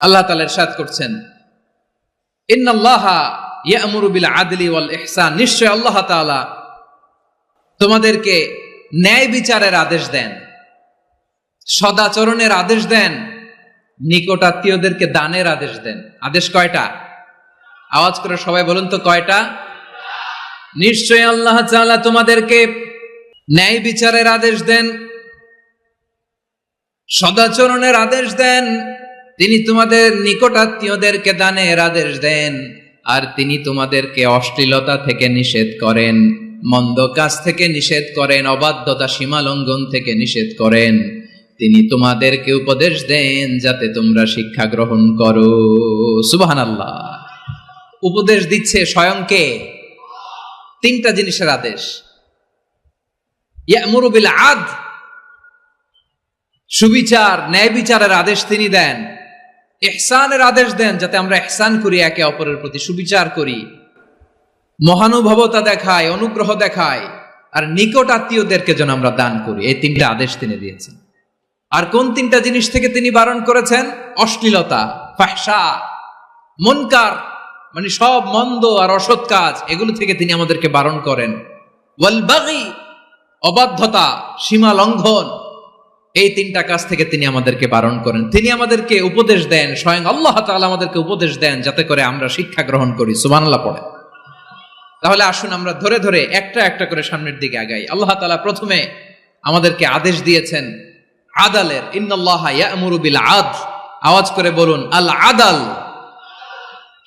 আল্লাহ তাআলা ইরশাদ করছেন, ইন্নাল্লাহা ইয়া'মুরু বিল আদলি ওয়াল ইহসান, নিশ্চয় আল্লাহ তাআলা তোমাদেরকে ন্যায় বিচারের আদেশ দেন, সদাচরণের আদেশ দেন, নিকট আত্মীয়দেরকে দানের আদেশ দেন। আদেশ কয়টা? আওয়াজ করে সবাই বলুন তো কয়টা? নিশ্চয় আল্লাহ তাআলা তোমাদেরকে ন্যায় বিচারের আদেশ দেন, সদাচরণের আদেশ দেন, তিনি তোমাদের নিকট আত্মীয়দেরকে দানের আদেশ দেন, আর তিনি তোমাদেরকে অশ্লীলতা থেকে নিষেধ করেন, মন্দ কাজ থেকে নিষেধ করেন, অবাধ্যতা সীমা লঙ্ঘন থেকে নিষেধ করেন। তিনি তোমাদেরকে উপদেশ দেন যাতে তোমরা শিক্ষা গ্রহণ করো। সুবহানাল্লাহ। উপদেশ দিচ্ছে স্বয়ং কে? তিনটা জিনিসের আদেশ। ইয়া'মুরু বিল আদল, সুবিচার ন্যায় বিচারের আদেশ তিনি দেন। ইহসানের আদেশ দেন, যাতে আমরা ইহসান করি, একে অপরের প্রতি সুবিচার করি, মহানুভবতা দেখায়, অনুগ্রহ দেখায়, আর নিকট আত্মীয়দেরকে যেন আমরা দান করি। এই তিনটা আদেশ তিনি দিয়েছেন। আর কোন তিনটা জিনিস থেকে তিনি বারণ করেছেন? অশ্লীলতা, ফাহশা, মুনকার, মানে সব মন্দ আর অসৎ কাজ, এগুলো থেকে তিনি আমাদেরকে বারণ করেন। ওয়াল বাগি, অবাধ্যতা, সীমা লঙ্ঘন, এই তিনটা কাজ থেকে তিনি আমাদেরকে বারণ করেন। তিনি আমাদেরকে উপদেশ দেন, স্বয়ং আল্লাহ তাআলা আমাদেরকে উপদেশ দেন যাতে করে আমরা শিক্ষা গ্রহণ করি। সুবহানাল্লাহ পড়ে। তাহলে আসুন আমরা ধরে ধরে একটা একটা করে সামনের দিকে আগাই। আল্লাহ তাআলা প্রথমে আমাদেরকে আদেশ দিয়েছেন আদালের। ইন্নাল্লাহা ইয়া'মুরু বিল আদল। আওয়াজ করে বলুন আল আদাল।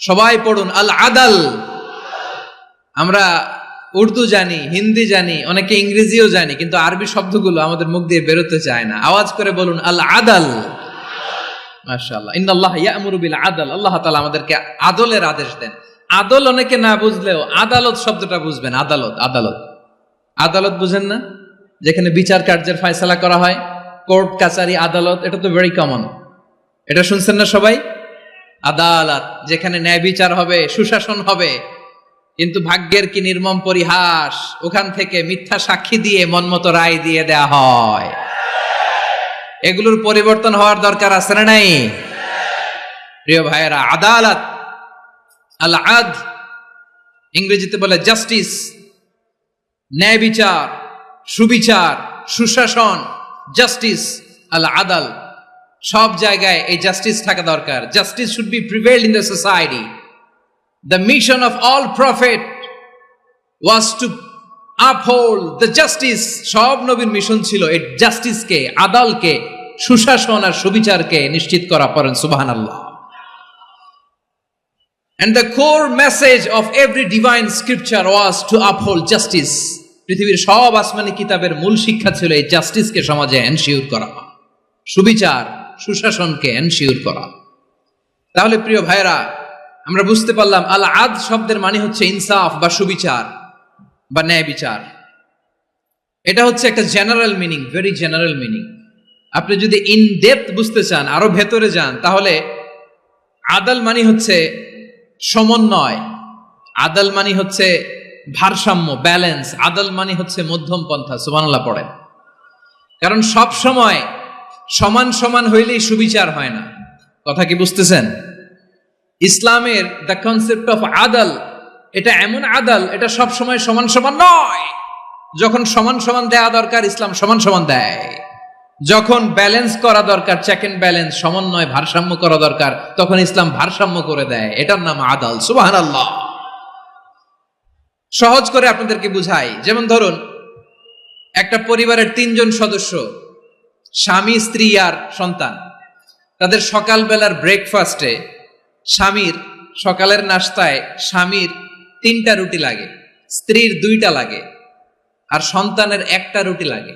সবাই পড়ুন আল আদাল। আমরা উর্দু জানি, হিন্দি জানি, অনেকে ইংরেজিও জানি, কিন্তু আরবি শব্দগুলো আমাদের মুখ দিয়ে বেরোতে চায় না। আওয়াজ করে বলুন আল আদাল। মাশাআল্লাহ। ইন্নাল্লাহা ইয়া'মুরু বিল আদল। আল্লাহ তাআলা আমাদেরকে আদলের আদেশ দেন। আদল অনেকে না বুঝলেও আদালত শব্দটা বুঝবেন। আদালত, আদালত, আদালত বুঝেন না? যেখানে বিচার কার্যের ফয়সালা করা হয়, কোর্ট কাচারি, আদালত, এটা তো ভেরি কমন। এটা শুনছেন না সবাই? আদালত, যেখানে ন্যায় বিচার হবে, সুশাসন হবে। কিন্তু ভাগ্যের কি নির্মম পরিহাস, ওখান থেকে মিথ্যা সাক্ষী দিয়ে মনমতো রায় দিয়ে দেয়া হয়। এগুলোর পরিবর্তন হওয়ার দরকার আছে না নাই? প্রিয় ভাইয়েরা, আদালত, আল আদল, ইংরেজিতে বলে জাস্টিস, ন্যায় বিচার, সুবিচার, সুশাসন, জাস্টিস, আল আদল, সব জায়গায় এই জাস্টিস থাকা দরকার। Justice should be prevailed in the society. The mission of all prophet was to uphold the justice. সব নবীর মিশন ছিল এই জাস্টিসকে, আদালকে, সুশাসন আর সুবিচারকে নিশ্চিত করা। পড়েন সুবহানাল্লাহ। And the core message of every divine scripture was to uphold justice. পৃথিবীর সব আসমানি কিতাবের মূল শিক্ষা ছিল এই জাস্টিসকে সমাজে এনশিওর করা, সুবিচার, সুশাসনকে এনশিওর করা। তাহলে প্রিয় ভাইরা, আমরা বুঝতে পারলাম আল আদ শব্দের মানে হচ্ছে ইনসাফ বা সুবিচার বা ন্যায় বিচার। এটা হচ্ছে একটা general meaning, very general meaning. আপনি যদি ইন ডেপথ বুঝতে চান, আরো ভেতরে যান, তাহলে আদাল মানে হচ্ছে সমন্বয়, আদাল মানে হচ্ছে ভারসাম্য, ব্যালেন্স, আদাল মানে হচ্ছে মধ্যম পন্থা। সুবহানাল্লাহ পড়েন। কারণ সব সময় সমান সমান হইলেই সুবিচার হয় না। কথা কি বুঝতেছেন? ইসলামের দ্য কনসেপ্ট অফ আদাল, এটা এমন আদাল, এটা সব সময় সমান সমান নয়। যখন সমান সমান দেয়া দরকার, ইসলাম সমান সমান দেয়। যখন ব্যালেন্স করা দরকার, চেক এন্ড ব্যালেন্স, সমন্বয়, ভারসাম্য করা দরকার, তখন ইসলাম ভারসাম্য করে দেয়। এটার নাম আদাল। সুবহানাল্লাহ। সহজ করে আপনাদেরকে বুঝাই। যেমন ধরুন, একটা পরিবারের 3 জন সদস্য, স্বামী, স্ত্রী আর সন্তান। তাদের সকালবেলার ব্রেকফাস্টে, স্বামীর সকালের নাস্তায় স্বামীর 3টা রুটি লাগে, স্ত্রীর 2টা লাগে, আর সন্তানের 1টা রুটি লাগে।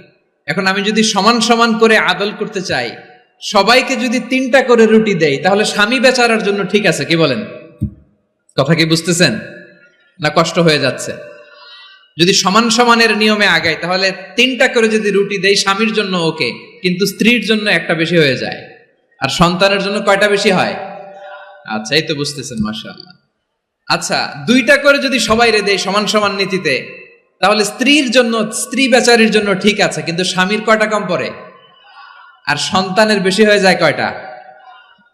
এখন আমি যদি সমান সমান করে আদল করতে চাই, সবাইকে যদি 3টা করে রুটি দেই, তাহলে স্বামী বেচারার জন্য ঠিক আছে? কি বলেন? কথা কি বুঝতেছেন না কষ্ট হয়ে যাচ্ছে? যদি সমান সমানের নিয়মে আগাই, তাহলে 3টা করে যদি রুটি দেই, স্বামীর জন্য ওকে, কিন্তু স্ত্রীর জন্য 1টা বেশি হয়ে যায়। আর সন্তানের জন্য কয়টা বেশি হয়? আচ্ছা, এই তো বুঝতেছেন, মাশাআল্লাহ। আচ্ছা, 2টা করে যদি সবাই দেয় সমান সমান নীতিতে, তাহলে স্ত্রীর জন্য, স্ত্রী বেচারির জন্য ঠিক আছে, কিন্তু স্বামীর কয়টা কম পড়ে? আর সন্তানের বেশি হয়ে যায় কয়টা?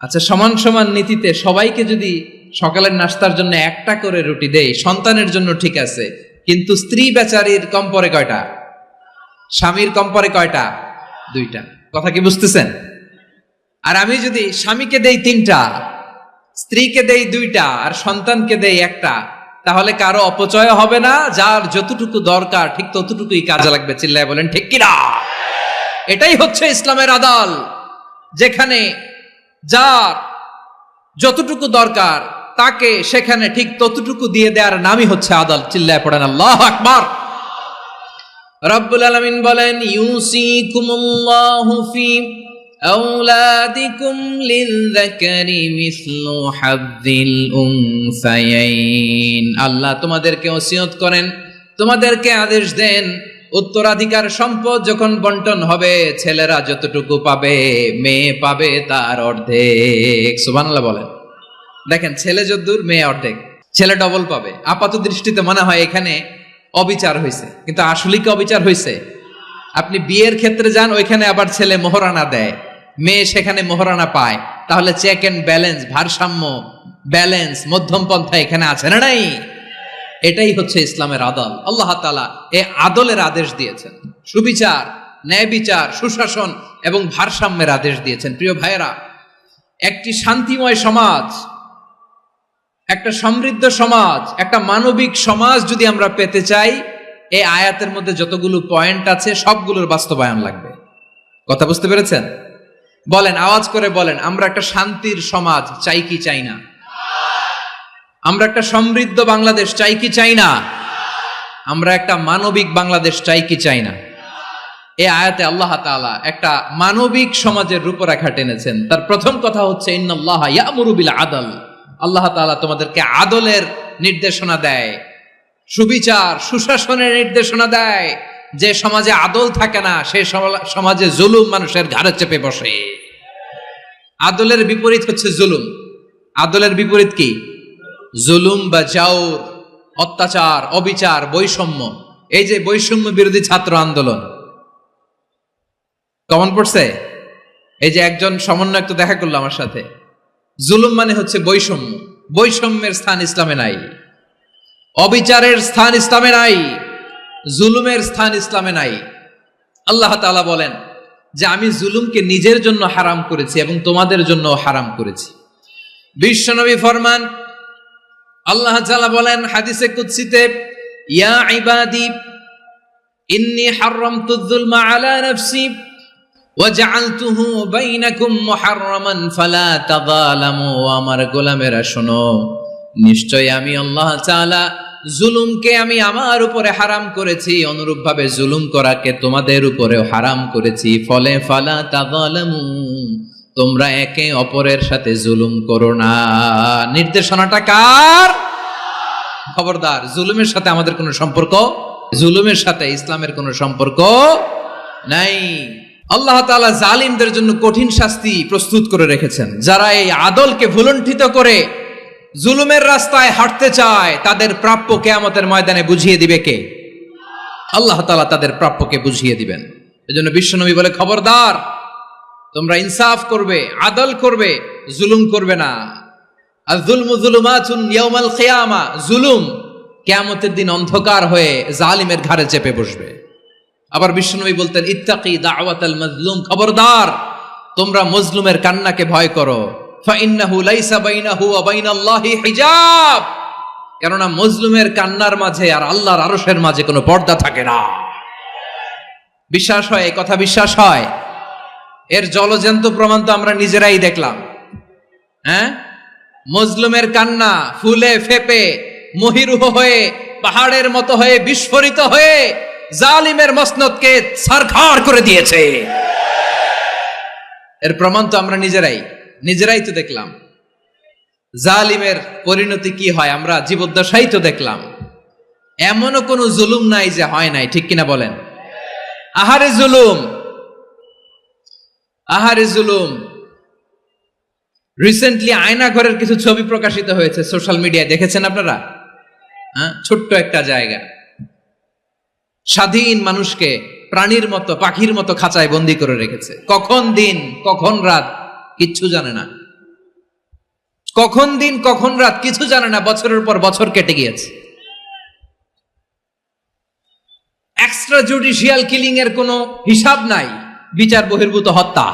আচ্ছা, সমান সমান নীতিতে সবাইকে যদি সকালের নাস্তার জন্য একটা করে রুটি দেই, সন্তানের জন্য ঠিক আছে, কিন্তু স্ত্রী বেচারির কম পরে কয়টা, স্বামীর কম পরে কয়টা? দুইটা। কথা কি বুঝতেছেন? আর আমি যদি স্বামীকে দেই তিনটা, স্ত্রীকে দেই দুইটা, আর সন্তানকে দেই একটা, তাহলে কারো অপচয় হবে না, যার যতটুকু দরকার ঠিক ততটুকুই কাজে লাগবে। চিল্লায় বলেন ঠিক কিনা? এটাই হচ্ছে ইসলামের আদল, যেখানে যার যতটুকু দরকার তাকে সেখানে ঠিক ততটুকু দিয়ে দেওয়ার নামই হচ্ছে আদল। চিল্লায় পড়েন আল্লাহু আকবার। রব্বুল আলামিন বলেন, ইউসিকুমুল্লাহু ফি আওলাদিকুম লিযযাকারি মিসলু হাযযিল উনসায়াইন। আল্লাহ তোমাদেরকে ওসিয়ত করেন, তোমাদেরকে আদেশ দেন, উত্তরাধিকার সম্পদ যখন বন্টন হবে, ছেলেরা যতটুকু পাবে মেয়ে পাবে তার অর্ধেক। সুবহানাল্লাহ বলেন। দেখেন, ছেলে যদ্দূর মেয়ে অর্ধেক, ছেলে ডবল পাবে। আপাত দৃষ্টিতে মনে হয় এখানে অবিচার হয়েছে, কিন্তু আসলে কি অবিচার হয়েছে? আপনি বিয়ের ক্ষেত্রে যান, ওইখানে আবার ছেলে মোহরানা দেয়, মেয়ে সেখানে মোহরানা পায়, তাহলে চেক এন্ড ব্যালেন্স, ভারসাম্য, ব্যালেন্স, মধ্যম পন্থা এখানে আছে না নাই? এটাই হচ্ছে ইসলামের আদল। আল্লাহ তাআলা এই আদলের আদেশ দিয়েছেন, সুবিচার, ন্যায় বিচার, সুশাসন এবং ভারসাম্যের আদেশ দিয়েছেন। প্রিয় ভাইয়েরা, একটি শান্তিময় সমাজ, একটা সমৃদ্ধ সমাজ, একটা মানবিক সমাজ যদি আমরা পেতে চাই, এই আয়াতের মধ্যে যতগুলো পয়েন্ট আছে সবগুলোর বাস্তবায়ন লাগবে। কথা বুঝতে পেরেছেন? বলেন, আওয়াজ করে বলেন, আমরা একটা শান্তির সমাজ চাই কি চাই না? আমরা একটা সমৃদ্ধ বাংলাদেশ চাই কি চাই না? আমরা একটা মানবিক বাংলাদেশ চাই কি চাই না? এই আয়াতে আল্লাহ তাআলা একটা মানবিক সমাজের রূপরেখা টেনেছেন। তার প্রথম কথা হচ্ছে, ইন্নাল্লাহা ইয়ামুরু বিল আদল। আল্লাহ তাআলা তোমাদেরকে আদলের নির্দেশনা দেয়, সুবিচার, সুশাসনের নির্দেশনা দেয়। যে সমাজে আদল থাকে না, সেই সমাজে জুলুম মানুষের ঘাড়ে চেপে বসে। আদলের বিপরীত হচ্ছে জুলুম। আদলের বিপরীত কি? জুলুম বা জাওর, অত্যাচার, অবিচার, বৈষম্য। এই যে বৈষম্য বিরোধী ছাত্র আন্দোলন কমন পড়ছে, এই যে একজন সমন্বয়ক তো দেখা করলো আমার সাথে। জুলুম মানে হচ্ছে বৈষম্য। বৈষম্যের স্থান ইসলামে নাই, অবিচারের স্থান ইসলামে নাই, জুলুমের স্থান ইসলামে নাই। আল্লাহ তাআলা বলেন যে আমি জুলুমকে নিজের জন্য হারাম করেছি এবং তোমাদের জন্য হারাম করেছি। বিশ্বনবী ফরমান, আল্লাহ তাআলা বলেন হাদিসে কুদসিতে, ইয়া ইবাদি ইন্নী হারামতুয যুলমা আলা নাফসি ওয়া জাআলতুহু বাইনাকুম মুহাররামান ফালা তাযালামু। আমার গোলামেরা শোনো, নিশ্চয় আমি আল্লাহ তাআলা জুলুমকে আমি আমার উপরে হারাম করেছি, অনুরূপভাবে জুলুম করাকে তোমাদের উপরেও হারাম করেছি। ফলে ফালা তাযালামু, তোমরা একে অপরের সাথে জুলুম করো না। নির্দেশনাটা কার? খবরদার, জুলুমের সাথে আমাদের কোনো সম্পর্ক, জুলুমের সাথে ইসলামের কোনো সম্পর্ক নাই। আল্লাহ তাআলা জালিমদের জন্য কঠিন শাস্তি প্রস্তুত করে রেখেছেন। যারা এই আদলকে ভুলুণ্ঠিত করে জুলুমের রাস্তায় হাঁটতে চায়, তাদের প্রাপ্য কিয়ামতের ময়দানে বুঝিয়ে দিবে কে? আল্লাহ তাআলা তাদের প্রাপ্যকে বুঝিয়ে দিবেন। এজন্য বিশ্বনবী বলে, খবরদার, তোমরা ইনসাফ করবে, আদল করবে, জুলুম করবে না। আয-যুলমু যুলুমাতুন ইয়াউমাল কিয়ামা, জুলুম কিয়ামতের দিন অন্ধকার হয়ে জালিমের ঘাড়ে চেপে বসবে। আবার বিশ্বনবী বলতেন, ইত্তাকি দাওয়াতাল মাজলুম, খবরদার, তোমরা মজলুমের কান্নাকে ভয় করো। ফাইন্নাহু লাইসা বাইনাহু ওয়া বাইনাল্লাহি হিজাব, কেননা মজলুমের কান্নার মাঝে আর আল্লাহর আরশের মাঝে কোনো পর্দা থাকে না। বিশ্বাস হয়? এই কথা বিশ্বাস হয়? এর জলজ্যান্ত প্রমাণ তো আমরা নিজেরাই দেখলাম। হ্যাঁ, মজলুমের কান্না ফুলে ফেপে মহিরুহ হয়ে, পাহাড়ের মতো হয়ে, বিস্ফোরিত হয়ে জালিমের মসনদকে ছারখার করে দিয়েছে। এর প্রমাণ তো আমরা নিজেরাই তো দেখলাম। জালিমের পরিণতি কি হয় আমরা জীবদ্দশাই তো দেখলাম। এমনও কোনো জুলুম নাই যে হয় নাই, ঠিক কিনা বলেন? আহারে জুলুম, আহারে জুলুম। রিসেন্টলি আয়না ঘরের কিছু ছবি প্রকাশিত হয়েছে সোশ্যাল মিডিয়ায়, দেখেছেন আপনারা? হ্যাঁ, ছোট্ট একটা জায়গা, স্বাধীন মানুষকে প্রাণীর মতো, পাখির মতো খাঁচায় বন্দী করে রেখেছে। কখন দিন কখন রাত কিচ্ছু জানে না। কখন দিন কখন রাত কিছু জানে না, বছরের পর বছর কেটে গিয়েছে। এক্সট্রা জুডিশিয়াল কিলিং এর কোনো হিসাব নাই, বিচার বহির্ভূত হত্যা,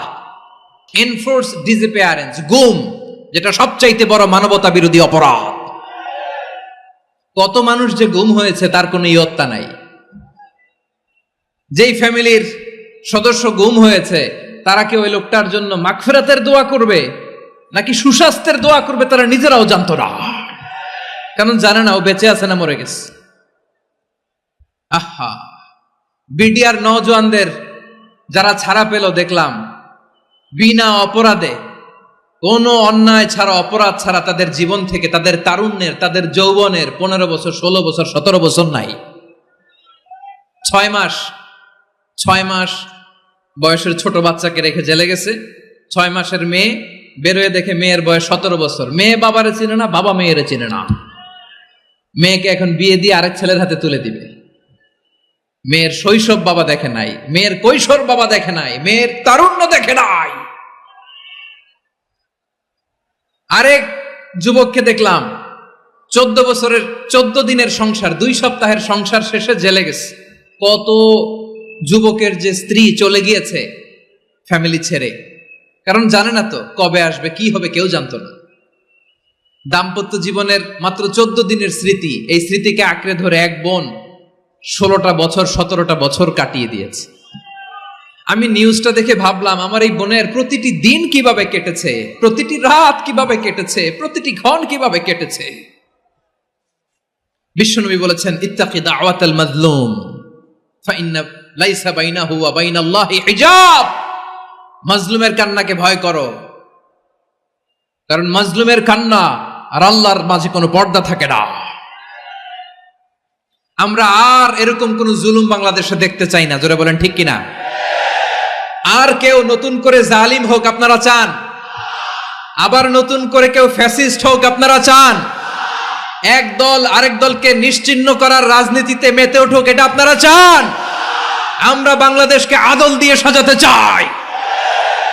এনফোর্স ডিসঅ্যাপিয়ারেন্স, গুম, যেটা সবচাইতে বড় মানবতা বিরোধী অপরাধ। কত মানুষ যে গুম হয়েছে তার কোনো ইয়ত্তা নাই। যেই ফ্যামিলির সদস্য গুম হয়েছে তারা কি ওই লোকটার জন্য মাগফিরাতের দোয়া করবে নাকি সুস্বাস্থ্যের দোয়া করবে তারা নিজেরাও জানতো না, কারণ জানে না ও বেঁচে আছে না মরে গেছে। আহা, বিডিআর নওজোয়ানদের যারা ছাড়া পেল দেখলাম, বিনা অপরাধে, কোনো অন্যায় ছাড়া, অপরাধ ছাড়া তাদের জীবন থেকে, তাদের তারুণ্যের, তাদের যৌবনের 15 বছর, 16 বছর, 17 বছর নাই, 6 মাস বয়সের ছোট বাচ্চাকে রেখে জেলে গেছে। 6 মাসের মেয়ে বেরোয় দেখে মেয়ের বয়স 17 বছর। মেয়ে বাবারে চিনে না, বাবা মেয়েরে চিনে না। মেয়েকে এখন বিয়ে দিয়ে আরেক ছেলের হাতে তুলে দিবে। মেয়ের শৈশব বাবা দেখে নাই, মেয়ের কৈশোর বাবা দেখে নাই, মেয়ের তারুণ্য দেখে নাই। আরেক যুবককে দেখলাম 14 বছরের 14 দিনের সংসার, 2 সপ্তাহের সংসার শেষে জেলে গেছে। কত যুবকের যে স্ত্রী চলে গিয়েছে ফ্যামিলি ছেড়ে, কারণ জানে না তো কবে আসবে, কি হবে, কেউ জানতো না। দাম্পত্য জীবনের মাত্র 14 দিনের স্মৃতি, এই স্মৃতিকে আঁকড়ে ধরে এক বোন 16টা বছর, 17টা বছর কাটিয়ে দিয়েছে। আমি নিউজটা দেখে ভাবলাম, আমার এই বোনের প্রতিটি দিন কিভাবে কেটেছে, প্রতিটি রাত কিভাবে কেটেছে, প্রতিটি ক্ষণ কিভাবে কেটেছে। বিশ্বনবী বলেছেন, ইত্তাকি দাওয়াতাল মাজলুম ফাইন্না লাইসা বাইনাহু ওয়া বাইনাল্লাহি হিজাব। মাজলুমের কান্নাকে ভয় করো, কারণ মাজলুমের কান্না আর আল্লাহর মাঝে কোনো পর্দা থাকে না। আমরা আর এরকম কোন জুলুম বাংলাদেশে দেখতে চাই না, জোরে বলেন ঠিক কিনা? আর কেউ নতুন করে জালিম হোক আপনারা চান? আবার নতুন করে কেউ ফ্যাসিস্ট হোক আপনারা চান? এক দল আরেক দলকে নিশ্চিহ্ন করার রাজনীতিতে মেতে উঠুক, এটা আপনারা চান? আমরা বাংলাদেশকে আদল দিয়ে সাজাতে চাই।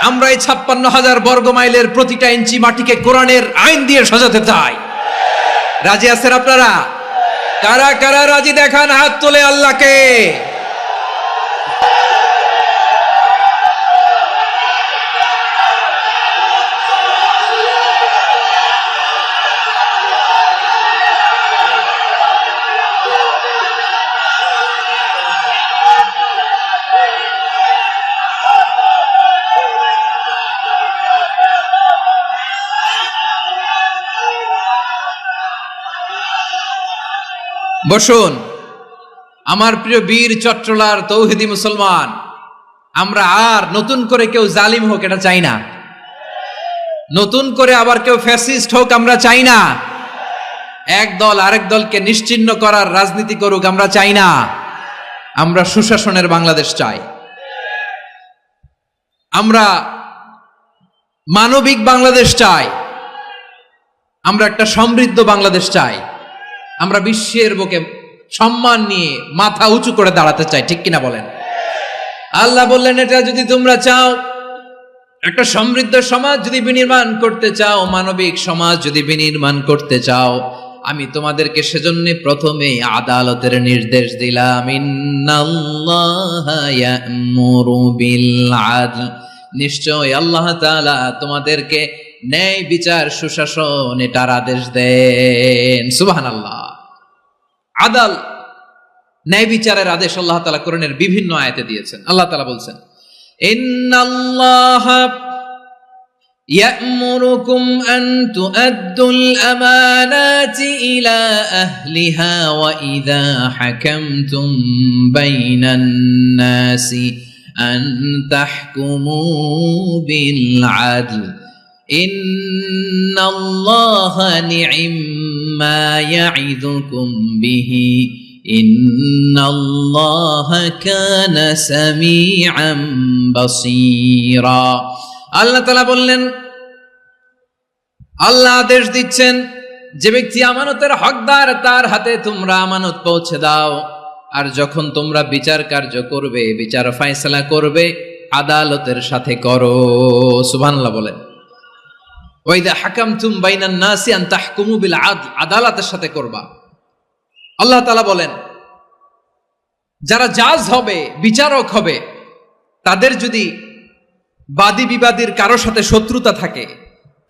আমরা এই 56,000 বর্গ মাইলের প্রতিটা ইঞ্চি মাটিকে কোরআনের আইন দিয়ে সাজাতে চাই। রাজি আছেন আপনারা? কারা কারা রাজি দেখান হাত তোলে আল্লাহকে। বসুন, আমার প্রিয় বীর চট্টলার তৌহিদি মুসলমান, আমরা আর নতুন করে কেউ জালিম হোক এটা চাই না, নতুন করে আবার কেউ ফ্যাসিস্ট হোক আমরা চাই না, এক দল আরেক দলকে নিশ্চিহ্ন করার রাজনীতি করুক আমরা চাই না। আমরা সুশাসনের বাংলাদেশ চাই, আমরা মানবিক বাংলাদেশ চাই, আমরা একটা সমৃদ্ধ বাংলাদেশ চাই, আমরা বিশ্বের বুকে সম্মান নিয়ে মাথা উঁচু করে দাঁড়াতে চাই, ঠিক কিনা বলেন? আল্লাহ বললেন, এটা যদি তোমরা চাও, একটা সমৃদ্ধ সমাজ যদি বিনির্মাণ করতে চাও, মানবিক সমাজ যদি বিনির্মাণ করতে চাও, আমি তোমাদেরকে সেজন্য প্রথমে আদালতের নির্দেশ দিলাম। ইন্নাল্লাহা ইয়া'মুরু বিল আদল, নিশ্চয় আল্লাহ তাআলা তোমাদেরকে ন্যায় বিচার, সুশাসন এটার আদেশ দেন। সুবহানাল্লাহ। আদাল, ন্যায় বিচারের আদেশ আল্লাহ তাআলা কোরআনের বিভিন্ন আয়াতে দিয়েছেন। আল্লাহ তাআলা বলছেন, ইন্নাল্লাহা ইয়া'মুরুকুম আন তুআদ্দুল আমানাতি ইলা আহলিহা ওয়া ইযা হাকামতুম বাইনান নাসি আন তাহকুমু বিল আদল ইন্নাল্লাহা নি'ম্মা ইয়া'iযুকুম বিহি ইন্নাল্লাহা কানা সামিআন বাসীরা। আল্লাহ তাআলা বললেন, আল্লাহ আদেশ দিচ্ছেন, যে ব্যক্তি আমানতের হকদার তার হাতে তোমরা আমানত পৌঁছে দাও, আর যখন তোমরা বিচার কার্য করবে, বিচার ফায়সালা করবে, আদালতের সাথে করো। সুবহানাল্লাহ বলেন। ওয়া ইযা হাকামতুম বাইনান নাসি আন তাহকুমু বিল আদল, আদালতের সাথে করবা। আল্লাহ তাআলা বলেন যারা জাজ হবে, বিচারক হবে, তাদের যদি বাদী বিবাদীর কারো সাথে শত্রুতা থাকে,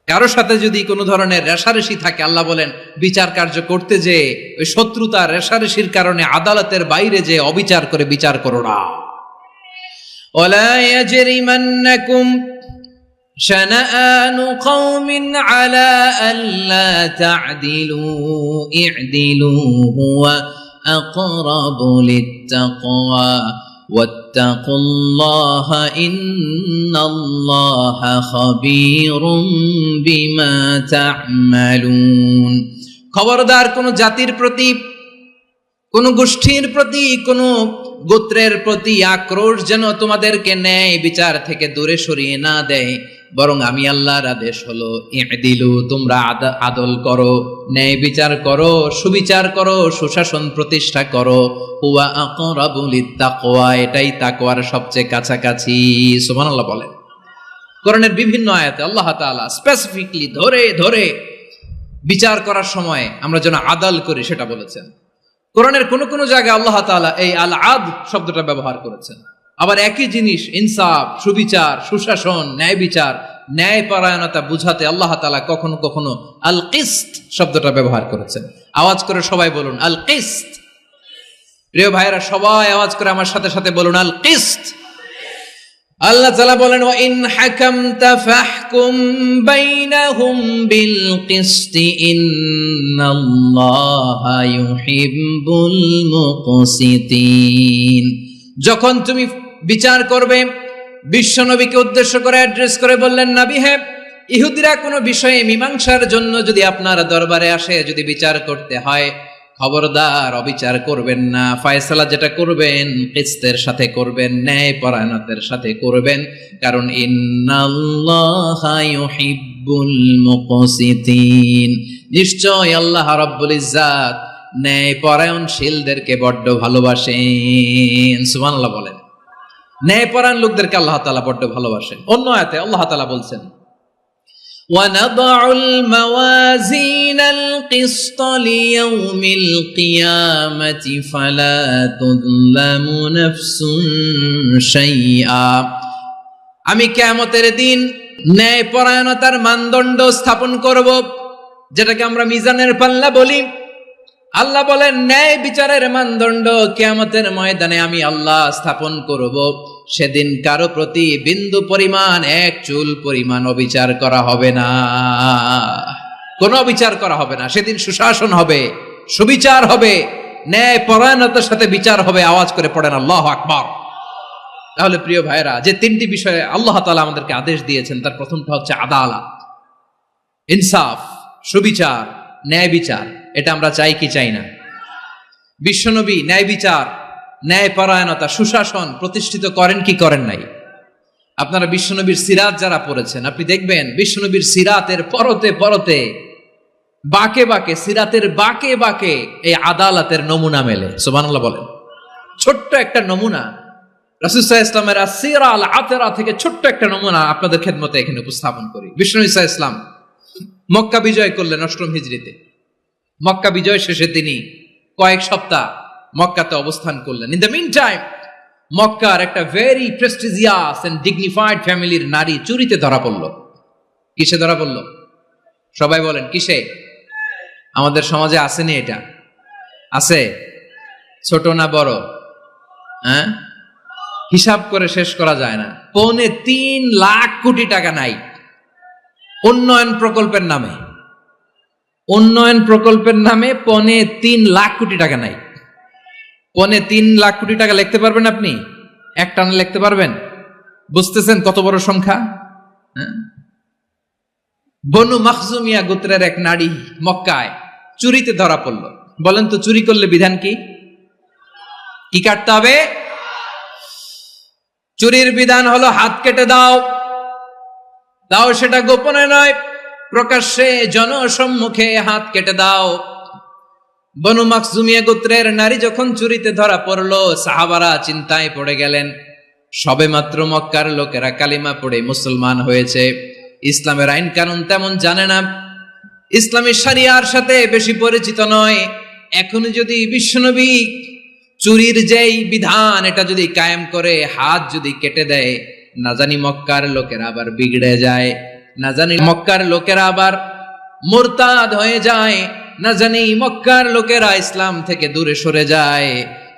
কারো সাথে যদি কোনো ধরনের রেষারেষি থাকে, আল্লাহ বলেন বিচার কার্য করতে যে ওই শত্রুতা রেষারেষির কারণে আদালতের বাইরে যে অবিচার করে বিচার করো না। ওয়ালা ইয়াজরিমান্নাকুম শানাআনু কওমিন আলা আল্লা তা'দিলু ই'দিলু হুয়া আকরাবু লিত্তাকওয়া ওয়াত্তাকুল্লাহা ইন্নাল্লাহা খাবীরুম বিমা তা'মালুন। খবরদার কোন জাতির প্রতি, কোন গোষ্ঠীর প্রতি, কোন গোত্রের প্রতি আক্রোশ যেন তোমাদেরকে ন্যায় বিচার থেকে দূরে সরিয়ে না দেয়, বরং আমি আল্লাহর আদেশ হলো ই'দিলু, তোমরা আদল করো, ন্যায় বিচার করো, সুবিচার করো, সুশাসন প্রতিষ্ঠা করো। হুয়া আকরাবু লিত্তাকওয়া, এটাই তাকওয়ার সবচেয়ে কাছাকাছি। সুবহানাল্লাহ বলেন। কোরআনের বিভিন্ন আয়াতে আল্লাহ তাআলা স্পেসিফিকলি ধরে ধরে বিচার করার সময় আমরা যেন আদল করি সেটা বলেছেন। কোরআনের কোন কোন জায়গায় আল্লাহ তাআলা এই আল আদ শব্দটা ব্যবহার করেছেন। আবার একই জিনিস ইনসাফ, সুবিচার, সুশাসন, ন্যায় বিচার, ন্যায় পরায়ণতা বুঝাতে আল্লাহ তাআলা কখনো কখনো আল কিসত শব্দটা ব্যবহার করেছেন। আওয়াজ করে সবাই বলুন আল কিসত। প্রিয় ভাইরা, সবাই আওয়াজ করে আমার সাথে সাথে বলুন আল কিসত। আল্লাহ তাআলা বলেন ওয়া ইন হাকামতা ফাহকুম বাইনাহুম বিল কিসতি ইন্নাল্লাহা ইউহিব্বুল মুকসিতিন। যখন তুমি বিচার করবে, বিশ্বনবীকে উদ্দেশ্য করে অ্যাড্রেস করে বললেন, নবী হে, ইহুদিরা কোনো বিষয়ে মীমাংসার জন্য যদি আপনার দরবারে আসে, যদি বিচার করতে হয়, খবরদার অবিচার করবেন না। ফয়সালা যেটা করবেন কিসতের সাথে করবেন, ন্যায় পরায়ণতার সাথে করবেন, কারণ ইন্নাল্লাহা ইউহিব্বুল মুকসিতিন, নিশ্চয় আল্লাহ রাব্বুল ইজ্জাত ন্যায় পরায়ণশীলদেরকে বড্ড ভালোবাসেন। সুবহানাল্লাহ বলেন। ন্যায় পরায়ণ লোকদেরকে আল্লাহ তাআলা বড্ড ভালোবাসেন। অন্য আয়াতে আল্লাহ তাআলা বলছেন وَنَضَعُ الْمَوَازِينَ الْقِسْطَ لِيَوْمِ الْقِيَامَةِ فَلَا تُظْلَمُ نَفْسٌ شَيْئًا। আমি কিয়ামতের দিন ন্যায় পরায়ণতার মানদণ্ড স্থাপন করব, যেটাকে আমরা মিজানের পাল্লা বলি। আল্লাহ বলেন ন্যায় বিচারের মানদণ্ড কিয়ামতের ময়দানে আমি আল্লাহ স্থাপন করব। সেদিন কারো প্রতি বিন্দু পরিমাণ, এক চুল পরিমাণ অবিচার করা হবে না, কোনো অবিচার করা হবে না। সেদিন সুশাসন হবে, সুবিচার হবে, ন্যায় পরায়ণতার সাথে বিচার হবে। আওয়াজ করে পড়েন আল্লাহু আকবার। তাহলে প্রিয় ভাইরা, যে তিনটি বিষয়ে আল্লাহ তাআলা আমাদেরকে আদেশ দিয়েছেন, তার প্রথমটা হচ্ছে আদালত, ইনসাফ, সুবিচার, ন্যায় বিচার। এটা আমরা চাই কি চাই না? বিশ্বনবী ন্যায় বিচার, ন্যায় পরায়ণতা, সুশাসন প্রতিষ্ঠিত করেন কি করেন নাই? আপনারা বিশ্বনবীর সিরাত যারা পড়েছেন, আপনি দেখবেন বিশ্বনবীর সিরাতের পরতে পরতে, বাঁকে বাঁকে, সিরাতের বাঁকে বাঁকে এই আদালতের নমুনা মেলে। সুবহানাল্লাহ বলেন। ছোট্ট একটা নমুনা রাসূল সাল্লাল্লাহু আলাইহি ওয়াসাল্লামের আসসিরা আল আতরা থেকে ছোট্ট একটা নমুনা আপনাদের খেদমতে এখানে উপস্থাপন করি। বিশ্বনবী সাল্লাল্লাহু আলাইহি ওয়াসাল্লাম মক্কা বিজয় করলেন ৮ম হিজরিতে। মক্কা বিজয় শেষে তিনি কয়েক সপ্তাহ মক্কাতে অবস্থান করলেন। ইন দ্য মিন টাইম মক্কার একটা ভেরি প্রেস্টিজিয়াস এন্ড ডিগনিফাইড ফ্যামিলির নারী চুরিতে ধরা পড়ল। কিসে ধরা পড়ল? সবাই বলেন কিসে? আমাদের সমাজে আসেনি এটা? আছে? ছোট না বড়? হ্যাঁ, হিসাব করে শেষ করা যায় না। ৩.৫ লাখ কোটি টাকা নাই উন্নয়ন প্রকল্পের নামে। উন্নয়ন প্রকল্পের নামে ৩.৫ লাখ কোটি টাকা নাই। ৩.৫ লাখ কোটি টাকা লিখতে পারবেন আপনি? এক টানে লিখতে পারবেন? বুঝতেছেন কত বড় সংখ্যা? বনু মাখজুমিয়া গোত্রের এক নারী মক্কায় চুরিতে ধরা পড়ল। বলেন তো চুরি করলে বিধান কি? কি কাটতে হবে? চুরির বিধান হলো হাত কেটে দাও। তাও সেটা গোপনে নয়, প্রকাশ্যে জনসম্মুখে হাত কেটে দাও। বনু মাখজুমিয়া গোত্রের নারী যখন চুরিতে ধরা পড়লো, সাহাবারা চিন্তায় পড়ে গেলেন। সবেমাত্র মক্কার লোকেরা কালিমা পড়ে মুসলমান হয়েছে। ইসলামের আইন কানুন তেমন জানে না, ইসলামের শরিয়ার সাথে বেশি পরিচিত নয়। এখন যদি বিশ্বনবী চুরির যেই বিধান এটা যদি কায়েম করে হাত যদি কেটে দেয়, না জানি মক্কার লোকেরা আবার বিগড়ে যায়, না জানি মক্কার লোকেরা আবার মুরতাদ হয়ে যায়, না জানি মক্কার লোকেরা ইসলাম থেকে দূরে সরে যায়।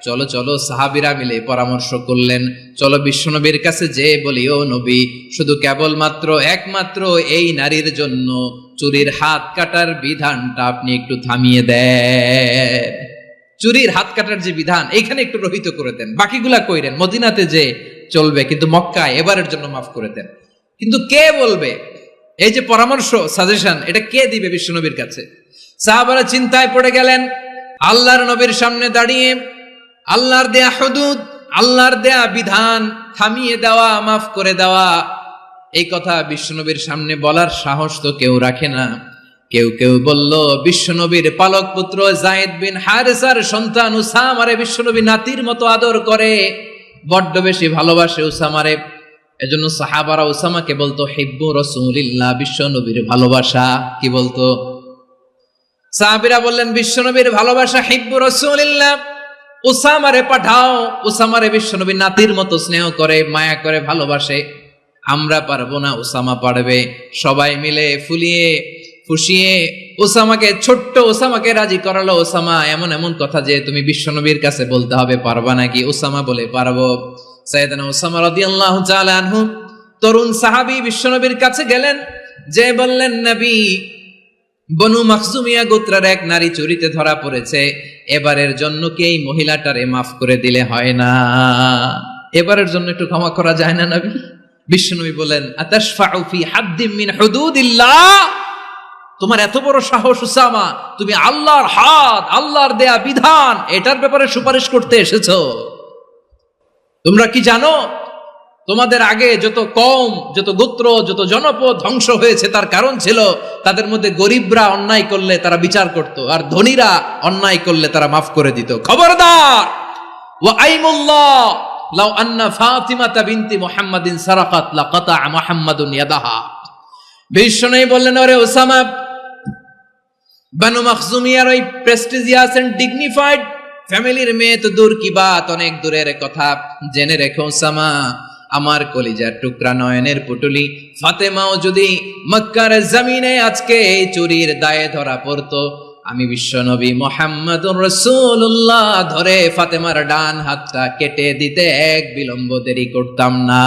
চলো চলো সাহাবীরা মিলে পরামর্শ করলেন, চলো বিশ্বনবীর কাছে যে বলি, ও নবী, শুধু কেবলমাত্র একমাত্র এই নারীর জন্য চুরির হাত কাটার বিধানটা আপনি একটু থামিয়ে দেন। চুরির হাত কাটার যে বিধান এখানে একটু রহিত করে দেন, বাকিগুলা কইরেন মদিনাতে যে চলবে, কিন্তু মক্কায় এবারের জন্য মাফ করে দেন। কিন্তু কে বলবে? এই যে পরামর্শ, সাজেশন, এটা কে দিবে বিশ্বনবীর কাছে? সাহাবারা চিন্তায় পড়ে গেলেন। আল্লাহর নবীর সামনে দাঁড়িয়ে আল্লাহর দেয়া হুদুদ, আল্লাহর দেয়া বিধান থামিয়ে দেওয়া, মাফ করে দেওয়া, এই কথা বিশ্বনবীর সামনে বলার সাহস তো কেউ রাখে না। কেউ কেউ বলল, বিশ্বনবীর পালক পুত্র যায়েদ বিন হারেসার সন্তান উসামারে বিশ্বনবী নাতির মতো আদর করে, বড্ড বেশি ভালোবাসে উসামারে। এজন্য সাহাবারা উসামাকে বলতো হিব্বু রাসূলিল্লাহ, বিশ্বনবীর ভালোবাসা। কি বলতো? সাহাবীরা বললেন, বিশ্বনবীর ভালোবাসা হিব্বু রাসূলিল্লাহ, উসামারে পাঠাও। উসামারে বিশ্বনবী নাতির মতো স্নেহ করে, মায়া করে, ভালোবাসে। আমরা পারবো না, উসামা পারবে। সবাই মিলে ফুলিয়ে ফুসিয়ে ওসামাকে, ছোট্ট ওসামাকে রাজি করালো। ওসামা এমন এমন কথা যে তুমি বিশ্বনবীর কাছে বলতে হবে, পারবা নাকি? ওসামা বলে, পারবো। সাইয়েদনা ওসামা রাদিয়াল্লাহু তাআলা আনহু তরুণ সাহাবী বিশ্বনবীর কাছে গেলেন, যে বললেন, নবী, বনু মাখজুমিয়া গোত্রের এক নারী চুরিতে ধরা পড়েছে, এবারের জন্য কি এই মহিলাটারে মাফ করে দিলে হয় না? এবারের জন্য একটু ক্ষমা করা যায় না নবী? বিশ্বনবী বলেন, আতাশফাউ ফি হাদ্দিম মিন হুদুদিল্লাহ, তোমার এত বড় সাহস উসামা, তুমি আল্লাহর হাত, আল্লাহর দেয়া বিধান, এটার ব্যাপারে সুপারিশ করতে এসেছো? তোমরা কি জানো তোমাদের আগে যত কওম, যত গোত্র, যত জনপদ ধ্বংস হয়েছে তার কারণ ছিল তাদের মধ্যে গরিবরা অন্যায় করলে তারা বিচার করত, আর ধনীরা অন্যায় করলে তারা মাফ করে দিত। খবরদার! ওয়া আইমুল্লাহ লাউ আন্না ফাতিমাতা বিনতি মুহাম্মাদিন সারাকাত লাকাতা মুহাম্মাদুন ইয়াদাহা। বিশ্বনবী বললেন, ওরে ওসামা, বানু মাখজুমিয়ার ওই প্রেস্টিজিয়াস এন্ড ডিগনিফাইড ফ্যামিলির মেয়ে তো দূর কি বাত, অনেক দূরের কথা। জেনে রেখো ওসামা, আমার কলিজার টুকরা, নয়নের পুটুলি ফাতেমাও যদি মক্কার জমিনে আজকে এই চুরির দায়ে ধরা পড়তো, আমি বিশ্বনবী মুহাম্মাদুর রাসূলুল্লাহ ধরে ফাতেমার ডান হাতটা কেটে দিতে এক বিলম্ব দেরি করতাম না।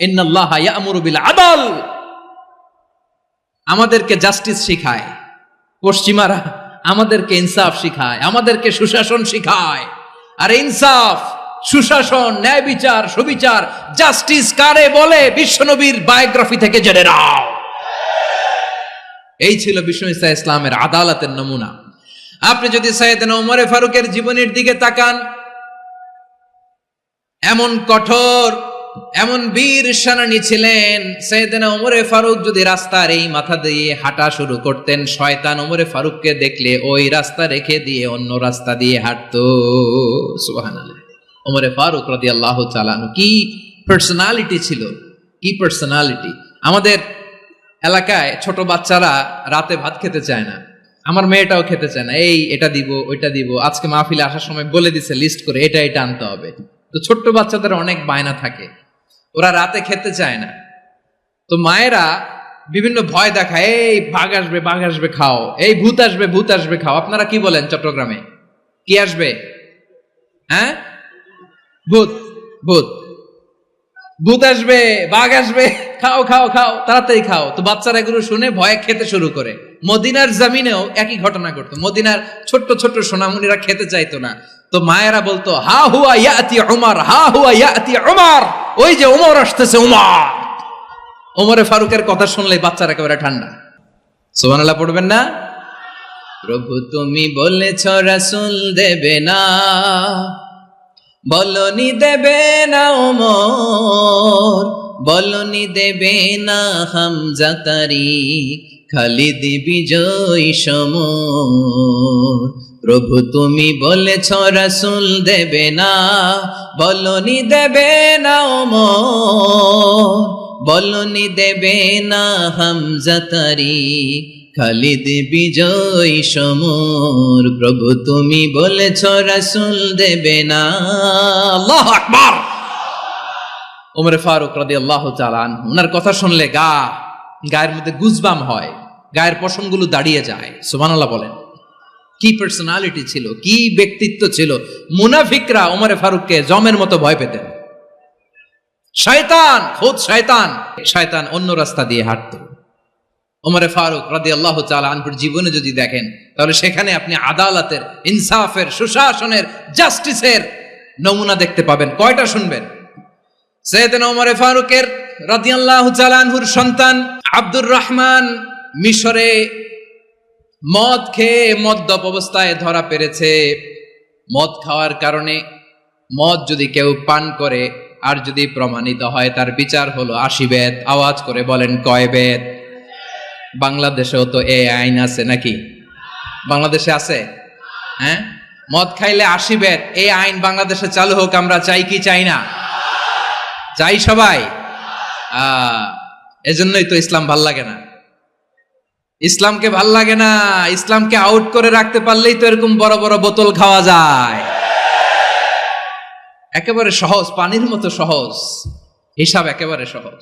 ইন্নাল্লাহা ইয়া'মুরু বিল আদল, আমাদেরকে জাস্টিস শিখায়। পশ্চিমারা আমাদেরকে ইনসাফ শিখায়, আমাদেরকে সুশাসন শিখায়। আর ইনসাফ, সুশাসন, ন্যায় বিচার, সুবিচার, জাস্টিস কারে বলে বিশ্বনবীর বায়োগ্রাফি থেকে জেনে নাও। এই ছিল বিষ্ণু ঈসা ইসলামের আদালতের নমুনা। আপনি যদি সাইয়েদনা ওমরে ফারুকের জীবনের দিকে তাকান, এমন কঠোর, এমন বীর সেনানী ছিলেন। সাইয়েদনা ওমরে ফারুক যদি রাস্তার এই মাথা দিয়ে হাঁটা শুরু করতেন, শয়তান ওমরে ফারুককে দেখলে ওই রাস্তা রেখে দিয়ে অন্য রাস্তা দিয়ে হাঁটতো। সুবহানাল্লাহ। ওমরে ফারুক রাদিয়াল্লাহু তাআলা আনহু কি পার্সোনালিটি ছিল, কি পার্সোনালিটি! আমাদের এলাকায় ছোট বাচ্চারা রাতে ভাত খেতে চায় না, আমার মেয়েটাও খেতে চায় না। এই এটা দিব, ওইটা দিব, আজকে মাহফিলে আসার সময় বলে দিছে লিস্ট করে এটা এটা আনতে হবে। তো ছোট্ট বাচ্চাদের অনেক বায়না থাকে, ওরা রাতে খেতে চায় না। তো মায়েরা বিভিন্ন ভয় দেখায়, এই বাঘ আসবে, বাঘ আসবে খাও, এই ভূত আসবে, ভূত আসবে খাও। আপনারা কি বলেন চট্টগ্রামে? কি আসবে? হ্যাঁ, ভূত, ভূত, ভূত আসবে, বাঘ আসবে, খাও খাও খাও, তাড়াতাড়ি খাও। তো বাচ্চারা এগুলো শুনে ভয়ে খেতে শুরু করে। মদিনার জমিনেও একই ঘটনা ঘটতো। মদিনার ছোট্ট ছোট্ট সোনামণিরা খেতে চাইতো না। তো মায়েরা বলতো, হা হুয়া ইয়াতি উমর, হা হুয়া ইয়াতি উমর, ওই যে উমর আসতেছে, উমর। ওমরে ফারুকের কথা শুনলে বাচ্চারা একেবারে ঠান্ডা। সুবহানাল্লাহ পড়বেন না? প্রভু তুমি বলেছ রাসূল দেবে না, বলনি দেবে না ওমর, বলনি দেবে না হামজা তারিক, খালিদ বিজয় সমর। প্রভু তুমি বলেছ রাসূল দেবে না, বলনি দেবে না ওমর, বলনি দেবে না হামজা তারি, খালিদ বিজয় সমর, প্রভু তুমি বলেছ রাসূল দেবে না। আল্লাহু আকবার। ওমর ফারুক রাদিয়াল্লাহু তাআলা আনহু, ওনার কথা শুনলে গায়ের মধ্যে গুজবাম হয়, গায়ের পশমগুলো দাঁড়িয়ে যায়। সুবহানাল্লাহ বলেন। কি পার্সোনালিটি ছিল, কি ব্যক্তিত্ব ছিল। মুনাফিকরা ওমর ফারুককে জমের মতো ভয় পেতেন। শয়তান, খুদ শয়তান অন্য রাস্তা দিয়ে হাঁটতো। ওমর ফারুক রাদিয়াল্লাহু তাআলা আনহুর জীবনে যদি দেখেন, তাহলে সেখানে আপনি আদালতের, ইনসাফের, সুশাসনের, জাস্টিসের নমুনা দেখতে পাবেন। কয়টা শুনবেন? সাইয়েদনা ওমর ফারুকের রাদিয়াল্লাহু তাআলা আনহুর সন্তান আব্দুর রহমান মিশরে মদ খেয়ে মদ্যপ অবস্থায় ধরা পড়েছে। মদ খাওয়ার কারণে, মদ যদি কেউ পান করে আর যদি প্রমাণিত হয়, তার বিচার হলো 80 বেত। আওয়াজ করে বলেন কয় বেত? বাংলাদেশেও তো এই আইন আছে নাকি? বাংলাদেশে আছে? হ্যাঁ, মদ খাইলে 80 বেত, এই আইন বাংলাদেশে চালু হোক। আমরা চাই কি চাই না? চাই সবাই। এজন্যই তো ইসলাম ভাল লাগে না। ইসলামকে ভাল লাগে না। ইসলামকে আউট করে রাখতে পারলেই তো এরকম বড় বড় বোতল খাওয়া যায়। একেবারে সহজ, পানির মতো সহজ হিসাব, একেবারে সহজ।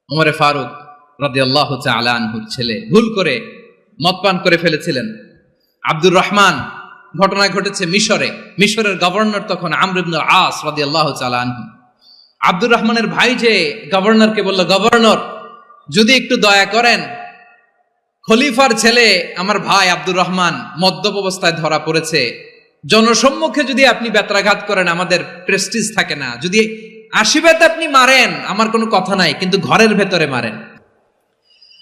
ওমর ফারুক রাদিয়াল্লাহু তাআলা আনহুর ছেলে ভুল করে মদ পান করে ফেলেছিলেন। আব্দুর রহমান, ঘটনা ঘটেছে মিশরে। মিশরের গভর্নর তখন আমর ইবনুল আস রাদিয়াল্লাহু তাআলা আনহু। আব্দুর রহমানের ভাই যে গভর্নরকে বলল, গভর্নর যদি একটু দয়া করেন, খলিফার ছেলে আমার ভাই আব্দুর রহমান মদ্যপ অবস্থায় ধরা পড়েছে, জনসম্মুখে যদি আপনি বেত্রাঘাত করেন আমাদের প্রেস্টিজ থাকে না, যদি 80 বেত আপনি মারেন আমার কোনো কথা নাই, কিন্তু ঘরের ভেতরে মারেন।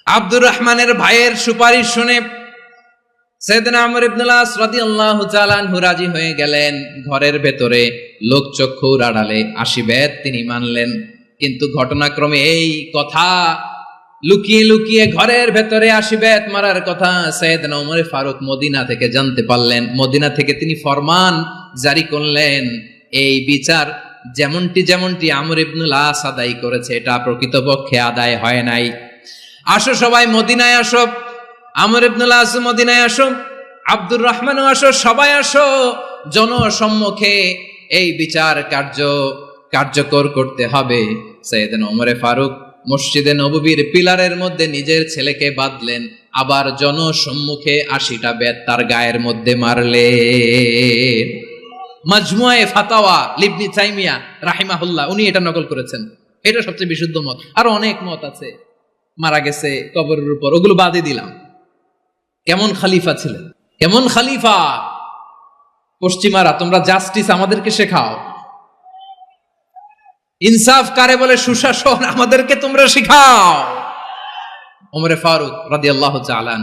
আব্দুর রহমানের ভাইয়ের সুপারিশ শুনে সাইয়েদনা আমর ইবনুল আস রাদিয়াল্লাহু তাআলা আনহু রাজি হয়ে গেলেন। ঘরের ভেতরে লোকচক্ষুর আড়ালে 80 বেত তিনি মানলেন। কিন্তু ঘটনাক্রমে এই কথা লুকিয়ে লুকিয়ে ঘরের ভেতরে 80 বেত মারার কথা সাইয়েদনা ওমর ফারুক মদিনা থেকে জানতে পারলেন। মদিনা থেকে তিনি ফরমান জারি করলেন, এই বিচার যেমনটি আমর ইবনুল আস আদায় করেছে, এটা প্রকৃতপক্ষে আদায় হয় নাই। আসো সবাই মদিনায় আসো, আমর ইবনুল আস মদিনায় আসো, আব্দুর রহমানও আসো, সবাই আসো, জনসম্মুখে এই বিচার কার্যকর করতে হবে। সাইয়েদনা ওমর ফারুক মসজিদে নববীর পিলারের মধ্যে নিজের ছেলেকে বাঁধলেন, আবার জনসম্মুখে 80টা বেত তার গায়ের মধ্যে মারলেন। মাজমুয়ে ফাতাওয়া ইবনে তাইমিয়া রাহিমাহুল্লাহ উনি এটা নকল করেছেন। এটা সবচেয়ে বিশুদ্ধ মত। আরো অনেক মত আছে, মারা গেছে কবরের উপর, ওগুলো বাদই দিলাম। কেমন খলিফা ছিলেন, কেমন খলিফা! পশ্চিমারা তোমরা জাস্টিস আমাদেরকে শেখাও, ইনসাফ কারে বলে, সুশাসন আমাদেরকে তোমরা শিখাও। ওমর ফারুক রাদিয়াল্লাহু তাআলা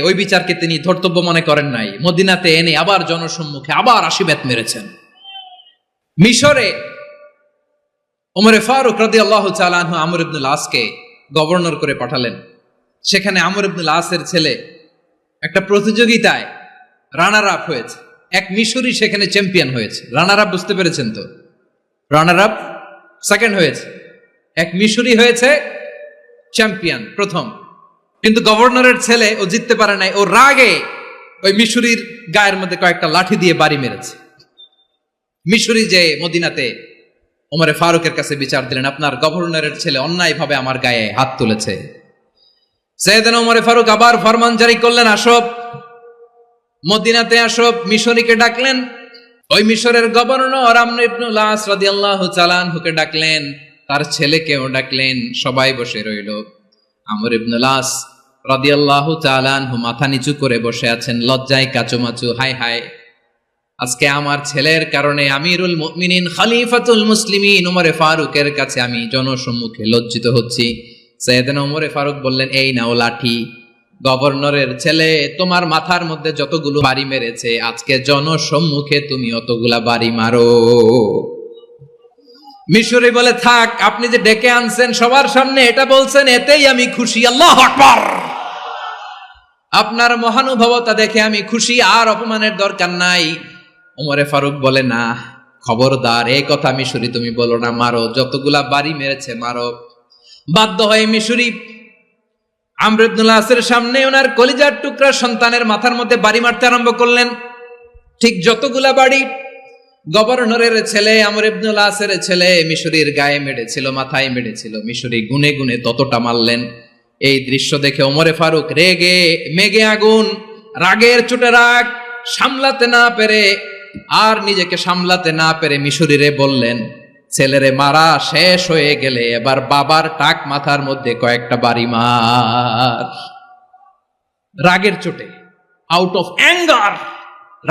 ওই বিচারকে তিনি ধর্তব্য মনে করেন নাই। মদিনাতে এনে আবার জনসম্মুখে আবার 80 বেত মেরেছেন। মিশরে ওমর ফারুক রাদিয়াল্লাহু তাআলা আনহু আমর ইবনুল আসকে গভর্নর করে পাঠালেন। সেখানে আমর ইবনুল আসের ছেলে একটা প্রতিযোগিতায় রানার আপ হয়েছে। এক মিশরি সেখানে চ্যাম্পিয়ন হয়েছে। রানার আপ বুঝতে পেরেছেন তো? রানার আপ সেকেন্ড হয়েছে, এক মিশরি হয়েছে চ্যাম্পিয়ন প্রথম। কিন্তু গভর্নরের ছেলে ও জিততে পারে নাই। ও রাগে ওই মিশরির গায়ের মধ্যে কয়েকটা লাঠি দিয়ে বাড়ি মেরেছে। মিশরি যে মদিনাতে ওমর ফারুকের কাছে বিচার দিলেন, আপনার গভর্নরের ছেলে অন্যায়ভাবে আমার গায়ে হাত তুলেছে। সাইয়েদনা ওমর ফারুক আবার ফরমান জারি করলেন, আসো মদিনাতে আসো। মিশরীকে ডাকলেন। ওই মিশরের গভর্নর আমর ইবনুল আস রাদিয়াল্লাহু তাআলা আনহুকে ডাকলেন, তার ছেলেকেও ডাকলেন। সবাই বসে রইল। আমর ইবনুল আস রাদিয়াল্লাহু তাআলা আনহু মাথা নিচু করে বসে আছেন, লজ্জায় কাচুমাচু। হায় হায়, আজকে আমার ছেলের কারণে আমিরুল মুমিনিন খলিফাতুল মুসলিমিন ওমর ফারুকের কাছে আমি জনসম্মুখে লজ্জিত হচ্ছি। সাইয়েদনা ওমর ফারুক বললেন, এই নাও লাঠি, গভর্নরের ছেলে তোমার মাথার মধ্যে যতগুলো বাড়ি মেরেছে, আজকে জনসম্মুখে তুমি অতগুলা বাড়ি মারো। মিশরি বলে, থাক, আপনি যে ডেকে আনছেন সবার সামনে এটা বলছেন, এতেই আমি খুশি। আল্লাহু আকবার! আপনার মহানুভবতা দেখে আমি খুশি, আর অপমানের দরকার নাই। ওমর ফারুক বলে, না, খবরদার এই কথা মিশরি তুমি বলো না, মারো, যতগুলা বাড়ি মেরেছে মারো। বাধ্য হয়ে মিশরি আমর ইবনুল আসের সামনে ওনার কলিজার টুকরা সন্তানের মাথার মধ্যে বাড়ি মারতে আরম্ভ করলেন। ঠিক যতগুলা বাড়ি গভর্নরের ছেলে আমর ইবনুল আসের ছেলে মিশরির গায়ে মেরেছিল, মাথায় মেরেছিল, মিশরি গুনে গুনে ততটা মারলেন। এই দৃশ্য দেখে ওমরে ফারুক রেগে মেগে আগুন, রাগের চোটে রাগ সামলাতে না পেরে আর নিজেকে সামলাতে না পেরে মিশরিরে বললেন, ছেলেরে মারা শেষ হয়ে গেলে এবার বাবার টাক মাথার মধ্যে কয়েকটা বাড়ি মার। রাগের চোটে, আউট অফ অ্যাঙ্গার,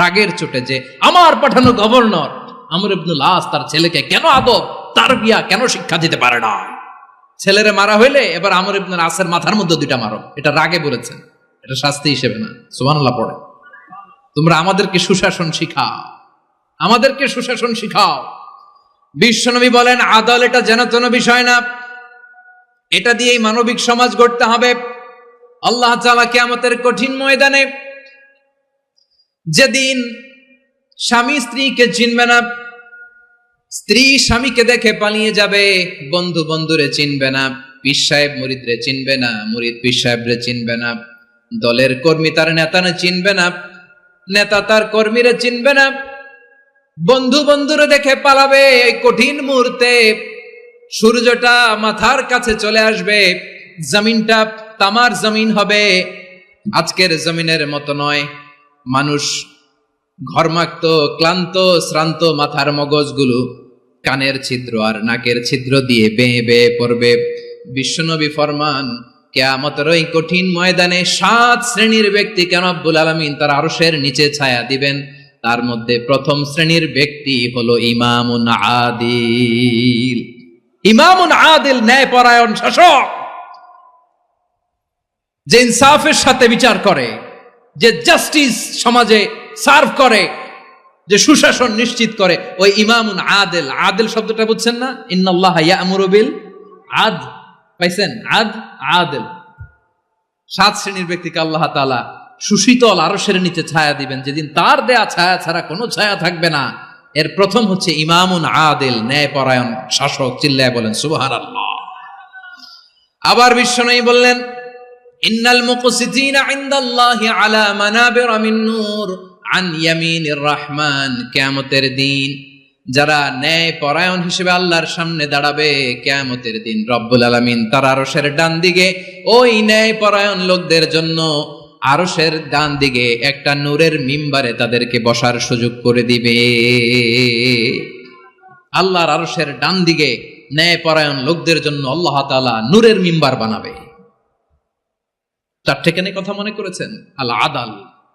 রাগের চোটে যে আমার পাঠানো গভর্নর আমর ইবনুল আস তার ছেলেকে কেন আদব তারবিয়া কেন শিক্ষা দিতে পারে না, ছেলেরে মারা হইলে এবার আমর ইবনুল আসের মাথার মধ্যে দুইটা মারো। এটা রাগে বলেছেন, এটা শাস্তি হিসেবে না। সুবহানাল্লাহ পড়ে। তোমরা আমাদেরকে সুশাসন শিখাও, আমাদেরকে সুশাসন শিখাও। বিশ্বনবী বলেন আদল এটা যেন তেন বিষয় না, এটা দিয়েই মানবিক সমাজ গড়তে হবে। আল্লাহ তাআলা কিয়ামতের কঠিন ময়দানে যেদিন স্বামী স্ত্রীকে চিনবে না, স্ত্রী স্বামীকে দেখে পালিয়ে যাবে, বন্ধু বন্ধুরে চিনবে না, পীর সাহেব মুরিদরে চিনবে না, মুরিদ পীর সাহেবরে চিনবে না, দলের কর্মী তার নেতারে চিনবে না, নেতা তার কর্মীরে চিনবে না, বন্ধু বন্ধুরে দেখে পালাবে। এই কঠিন মুহূর্তে সূর্যটা মাথার কাছে চলে আসবে, জমিনটা তামার জমিন হবে, আজকের জমিনের মতো নয়। মানুষ ঘর্মাক্ত ক্লান্ত শ্রান্ত মাথার মগজগুলো কানের ছিদ্র আর নাকের ছিদ্র দিয়ে বেয়ে বেয়ে পড়বে। বিশ্বনবী ফরমান কিয়ামতের ওই কঠিন ময়দানে 7 শ্রেণীর ব্যক্তিকে রব্বুল আলামিন তার আরশের নিচে ছায়া দিবেন। তার মধ্যে প্রথম শ্রেণীর ব্যক্তি হলো ইমামুন আদিল। ইমামুন আদিল, ন্যায়পরায়ণ শাসক, যে ইনসাফের সাথে বিচার করে, যে জাস্টিস সমাজে সার্ভ করে, যে সুশাসন নিশ্চিত করে, ওই ইমামুন আদিল। আদিল শব্দটা বুঝছেন না? ইন্নাল্লাহা ইয়া'মুরু বিল আদল, পাইছেন? আদিল। 7 শ্রেণীর ব্যক্তিকে আল্লাহ তাআলা সুশীতল আরশের নিচে ছায়া দিবেন, যেদিন তার দেয়া ছায়া ছাড়া কোনো ছায়া থাকবে না। এর প্রথম হচ্ছে ইমামুন আদিল, ন্যায়পরায়ণ শাসক। চিল্লায় বলেন সুবহানাল্লাহ। আবার বিশ্বনবী বললেন ইন্নাল মুকসিতিনা ইনদাল্লাহি আলা মানাবিরা মিন নূর আন ইয়ামিনির রহমান। কিয়ামতের দিন যারা ন্যায়পরায়ণ হিসেবে আল্লাহর সামনে দাঁড়াবে, কিয়ামতের দিন রব্বুল আলামিন তার আরশের ডান দিকে ওই ন্যায়পরায়ণ লোকদের জন্য আরশের ডান দিকে একটা নূরের মিম্বারে তাদেরকে বসার সুযোগ করে দিবে। আল্লাহর আরশের ডান দিকে ন্যায়পরায়ণ লোকদের জন্য আল্লাহ তাআলা নূরের মিম্বার বানাবে। 4 কেন কথা মনে করেছেন? আল আদাল,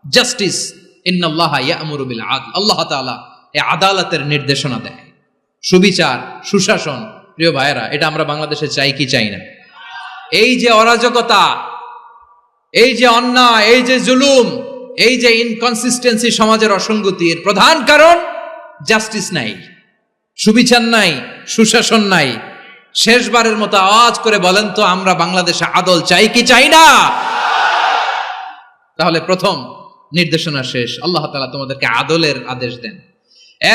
জাস্টিস। ইন্নাল্লাহা ইয়া'মুরু বিল আদল। আল্লাহ তাআলা এই আদালতের নির্দেশনা দেয়, সুবিচার, সুশাসন। প্রিয় ভাইয়েরা, এটা আমরা বাংলাদেশে চাই কি চাই না? এই যে অরাজকতা, এই যে অন্যায়, এই যে জুলুম, এই যে ইনকনসিস্টেন্সি, সমাজের অসঙ্গতি, এর প্রধান কারণ জাস্টিস নাই, সুবিচার নাই, সুশাসন নাই। শেষবারের মতো আওয়াজ করে বলেন তো, আমরা বাংলাদেশে আদল চাই কি চাই না? তাহলে প্রথম নির্দেশনা শেষ। আল্লাহ তাআলা তোমাদেরকে আদলের আদেশ দেন।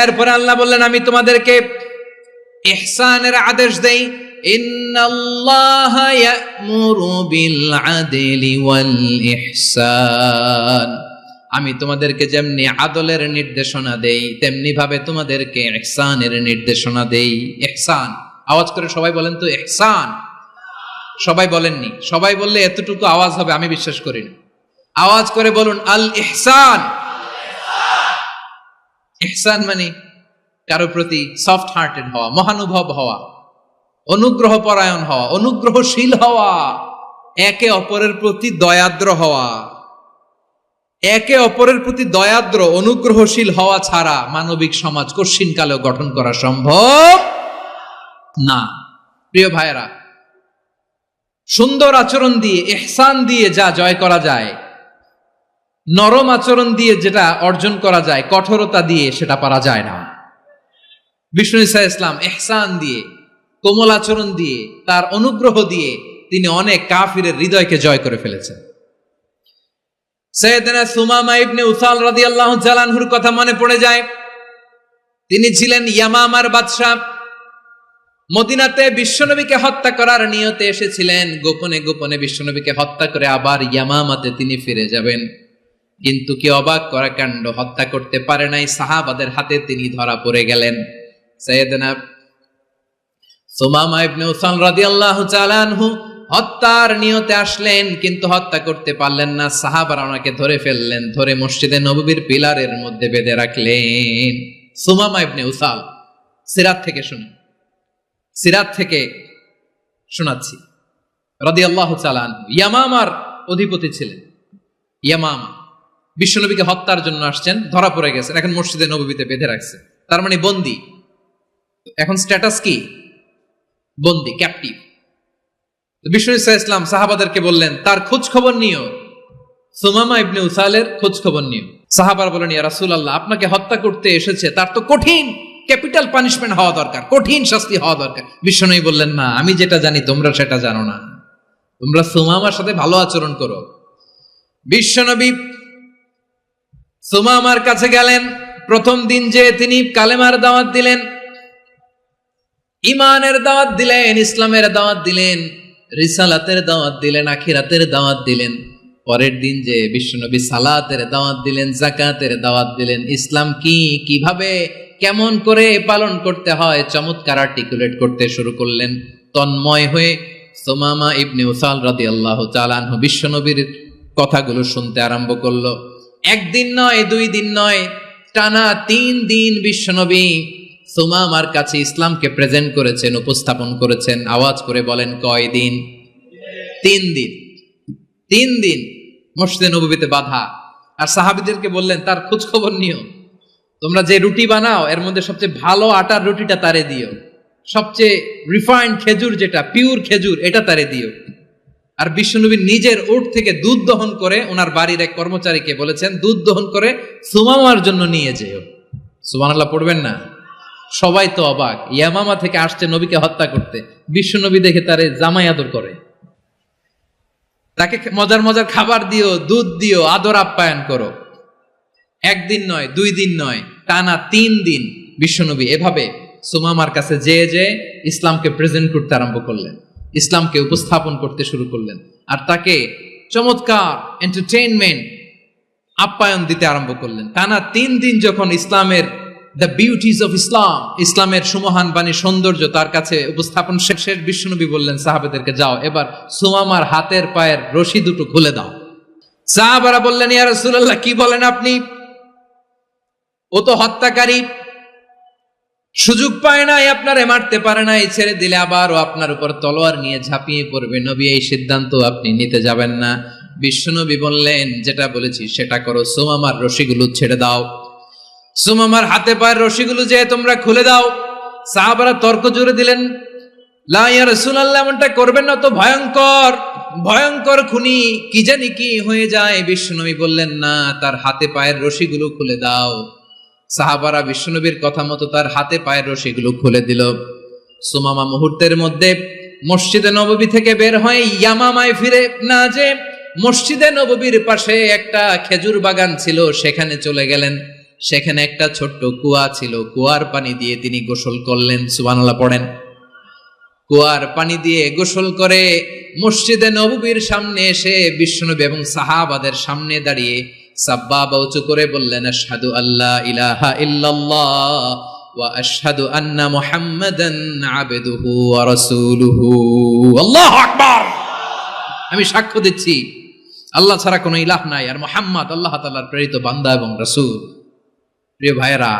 এরপরে আল্লাহ বললেন আমি তোমাদেরকে ইহসানের আদেশ দেই। ইন্নাল্লাহা ইয়া'মুরু বিল আদলি ওয়াল ইহসান। আমি তোমাদেরকে যেমনি আদলের নির্দেশনা দেই, তেমনি ভাবে তোমাদেরকে ইহসানের নির্দেশনা দেই। ইহসান, আওয়াজ করে সবাই বলেন তো ইহসান। সবাই বলেননি, সবাই বললে এতটুকু আওয়াজ হবে আমি বিশ্বাস করি না। আওয়াজ করে বলুন আল ইহসান। ইহসান মানে কারো প্রতি সফট হার্টেড হওয়া, মহানুভব হওয়া, অনুগ্রহ পরায়ণ হওয়া, অনুগ্রহশীল হওয়া, একে অপরের প্রতি দয়াদ্র হওয়া। একে অপরের প্রতি দয়াদ্র অনুগ্রহশীল হওয়া ছাড়া মানবিক সমাজ কশিনকালেও গঠন করা সম্ভব না। প্রিয় ভাইয়েরা, সুন্দর আচরণ দিয়ে, ইহসান দিয়ে যা জয় করা যায়, নরম আচরণ দিয়ে যেটা অর্জন করা যায়, কঠোরতা দিয়ে সেটা পারা যায় না। বিষ্ণু ঈসা ইসলাম ইহসান দিয়ে, কোমল আচরণ দিয়ে, তার অনুগ্রহ দিয়ে তিনি অনেক কাফিরের হৃদয়কে জয় করে ফেলেছেন। সাইয়েদনা সুমামা ইবনে উসাল রাদিয়াল্লাহু তাআলা আনহুর কথা মনে পড়ে যায়। তিনি ছিলেন ইয়ামামার বাদশা। মদিনাতে বিশ্বনবীকে হত্যা করার নিয়তে এসেছিলেন, গোপনে গোপনে বিশ্বনবীকে হত্যা করে আবার ইয়ামামাতে তিনি ফিরে যাবেন। কিন্তু কি অবাক করা কাণ্ড, হত্যা করতে পারে নাই, সাহাবাদের হাতে তিনি ধরা পড়ে গেলেন। সাইয়েদনা সুমামা ইবনে উসাল রাদিয়াল্লাহু তাআলা আনহু হত্যার নিয়তে আসলেন, কিন্তু হত্যা করতে পারলেন না। সাহাবারা ওনাকে ধরে ফেললেন, ধরে মসজিদে নববীর পিলারের মধ্যে বেঁধে রাখলেন। সুমামা ইবনে উসাল, সিরাত থেকে শুনি, সিরাত থেকে শোনাচ্ছি রাদিয়াল্লাহু তাআলা আনহু। ইয়ামামার অধিপতি ছিলেন। ইয়ামামা বিশ্বনবীকে হত্যার জন্য আসছেন, ধরা পড়ে গেছেন, এখন মসজিদে নববীতে বেঁধে রাখছে, তার মানে বন্দী। এখন স্ট্যাটাস কি? বন্দী, ক্যাপটিভ। বিষ্ণু ইসলাম সাহাবাদেরকে বললেন তার খোঁজ খবর নিও, সুমামা ইবনে উসালের খোঁজ খবর নিও। সাহাবারা বলেন, ইয়া রাসূলুল্লাহ, আপনাকে হত্যা করতে এসেছে, তার তো কঠিন ক্যাপিটাল পানিশমেন্ট হওয়া দরকার, কঠিন শাস্তি হওয়া দরকার। বিষ্ণু বললেন, না, আমি যেটা জানি তোমরা সেটা জানো না, তোমরা সুমামার সাথে ভালো আচরণ করো। বিশ্বনবী সুমামার কাছে গেলেন। প্রথম দিন যে তিনি কালেমার দাওয়াত দিলেন, ঈমানের দাওয়াত দিলেন, ইসলামের দাওয়াত দিলেন, রিসালাতের দাওয়াত দিলেন, আখিরাতের দাওয়াত দিলেন। পরের দিন যে বিশ্বনবী সালাতের দাওয়াত দিলেন, যাকাতের দাওয়াত দিলেন, ইসলাম কি, কিভাবে, কেমন করে পালন করতে হয় চমৎকার আর্টিকুলেট করতে শুরু করলেন। তন্ময় হয়ে সুমামা ইবনে উসাল রাদিয়াল্লাহু তাআলা আনহু বিশ্বনবীর কথাগুলো শুনতে আরম্ভ করলো। একদিন নয়, 2 দিন নয়, টানা 3 দিন বিশ্বনবী সুমামার কাছে ইসলামকে প্রেজেন্ট করেছেন, উপস্থাপন করেছেন। আওয়াজ করে বলেন, কয় দিন? 3 দিন। 3 দিন মসজিদে নববীতে বাঁধা। আর সাহাবীদেরকে বললেন তার খোঁজ খবর নিও, তোমরা যে রুটি বানাও এর মধ্যে সবচেয়ে ভালো আটার রুটিটা তারে দিও, সবচেয়ে রিফাইন্ড খেজুর, যেটা পিওর খেজুর, এটা তারে দিও। আর বিশ্বনবী নিজের উট থেকে দুধ দহন করে ওনার বাড়ির এক কর্মচারীকে বলেছেন, দুধ দহন করে সুমামার জন্য নিয়ে যেও। সুবহানাল্লাহ পড়বেন না? সবাই তো অবাক, ইয়ামামা থেকে আসছে নবীকে হত্যা করতে, বিশ্বনবী দেখে তারে জামাই আদর করে, তাকে মজার মজার খাবার দিও, দুধ দিও, আদর আপ্যায়ন করো। 1 দিন নয়, 2 দিন নয়, টানা 3 দিন বিশ্বনবী এভাবে সুমামার কাছে যে ইসলামকে প্রেজেন্ট করতে আরম্ভ করলেন, ইসলামকে উপস্থাপন করতে শুরু করলেন। আর তাকে চমৎকার এন্টারটেইনমেন্ট, আপ্যায়ন দিতে আরম্ভ করলেন। টানা 3 দিন যখন ইসলামের দ্য বিউটিজ অফ ইসলাম, ইসলামের সুমহান বাণী, সৌন্দর্য তার কাছে উপস্থাপন শেষ, বিশ্বনবী বললেন সাহাবাদেরকে, যাও এবার সুমামার হাতের পায়ের রশি দুটো খুলে দাও। সাহাবারা বললেন, ইয়া রাসূলুল্লাহ, কি বলেন আপনি? ও তো হত্যাকারী, সুযোগ পায় নাই, আপনারে মারতে পারে নাই, ছেড়ে দিলে আবার ও আপনার উপর তলোয়ার নিয়ে ঝাঁপিয়ে পড়বে। নবী, এই সিদ্ধান্ত আপনি নিতে যাবেন না। বিশ্বনবী বললেন, যেটা বলেছি সেটা করো, সুমামার রশিগুলো ছেড়ে দাও, সুমামার হাতে পায়ের রশিগুলো যে তোমরা খুলে দাও। সাহাবারা তর্ক জুড়ে দিলেন, লা ইয়া রাসূলুল্লাহ, এমনটা করবেন না, তো ভয়ঙ্কর ভয়ঙ্কর খুনি, কি জানি কি হয়ে যায়। বিশ্বনবী বললেন, না, তার হাতে পায়ের রশিগুলো খুলে দাও। সাহাবারা বিশ্বনবীর কথা মতো তার হাতে পায়ের রশিগুলো খুলে দিল। সুমামা মুহূর্তের মধ্যে মসজিদে নববী থেকে বের হয়ে ইয়ামামায় ফিরে না যে মসজিদে নববীর পাশে একটা খেজুর বাগান ছিল, সেখানে চলে গেলেন। সেখানে একটা ছোট্ট কুয়া ছিল, কুয়ার পানি দিয়ে তিনি গোসল করলেন। সুবহানাল্লাহ পড়েন। কুয়ার পানি দিয়ে গোসল করে মসজিদে নববীর সামনে এসে বিশ্বনবী এবং সাহাবাদের সামনে দাঁড়িয়ে সাব্বাবা উঁচু করে বললেন, আশহাদু আল্লা ইলাহা ইল্লাল্লাহ ওয়া আশহাদু আন্না মুহাম্মাদান আবদুহু ওয়া রাসূলুহু। আল্লাহু আকবার। আমি সাক্ষ্য দিচ্ছি আল্লাহ ছাড়া কোনো ইলাহ নাই, আর মুহাম্মদ আল্লাহ তাআলার প্রেরিত বান্দা এবং রাসূল। প্রিয় ভাইয়েরা,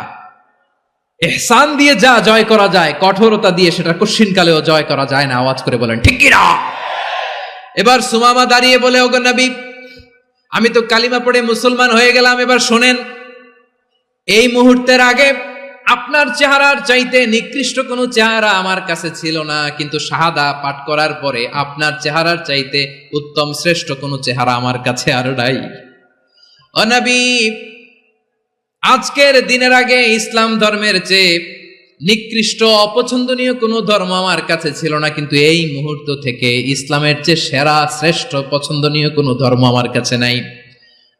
ইহসান দিয়ে যা জয় করা যায়, কঠোরতা দিয়ে সেটা কঠিনকালেও জয় করা যায় না। আওয়াজ করে বলেন ঠিক কি না? এবার সুমামা দাঁড়িয়ে বলে, ওগো নবী, আমি তো কালিমা পড়ে মুসলমান হয়ে গেলাম, এবার শোনেন, এই মুহূর্তের আগে আপনার চেহারার চাইতে নিকৃষ্ট কোনো চেহারা আমার কাছে ছিল না, কিন্তু শাহাদা পাঠ করার পরে আপনার চেহারার চাইতে উত্তম শ্রেষ্ঠ কোনো চেহারা আমার কাছে আর নাই। ও নবী, আজকের দিনের আগে ইসলাম ধর্মের চেয়ে নিকৃষ্ট অপছন্দনীয় কোনো ধর্ম আমার কাছে ছিল না, কিন্তু এই মুহূর্ত থেকে ইসলামের চেয়ে সেরা শ্রেষ্ঠ পছন্দনীয় কোনো ধর্ম আমার কাছে নাই।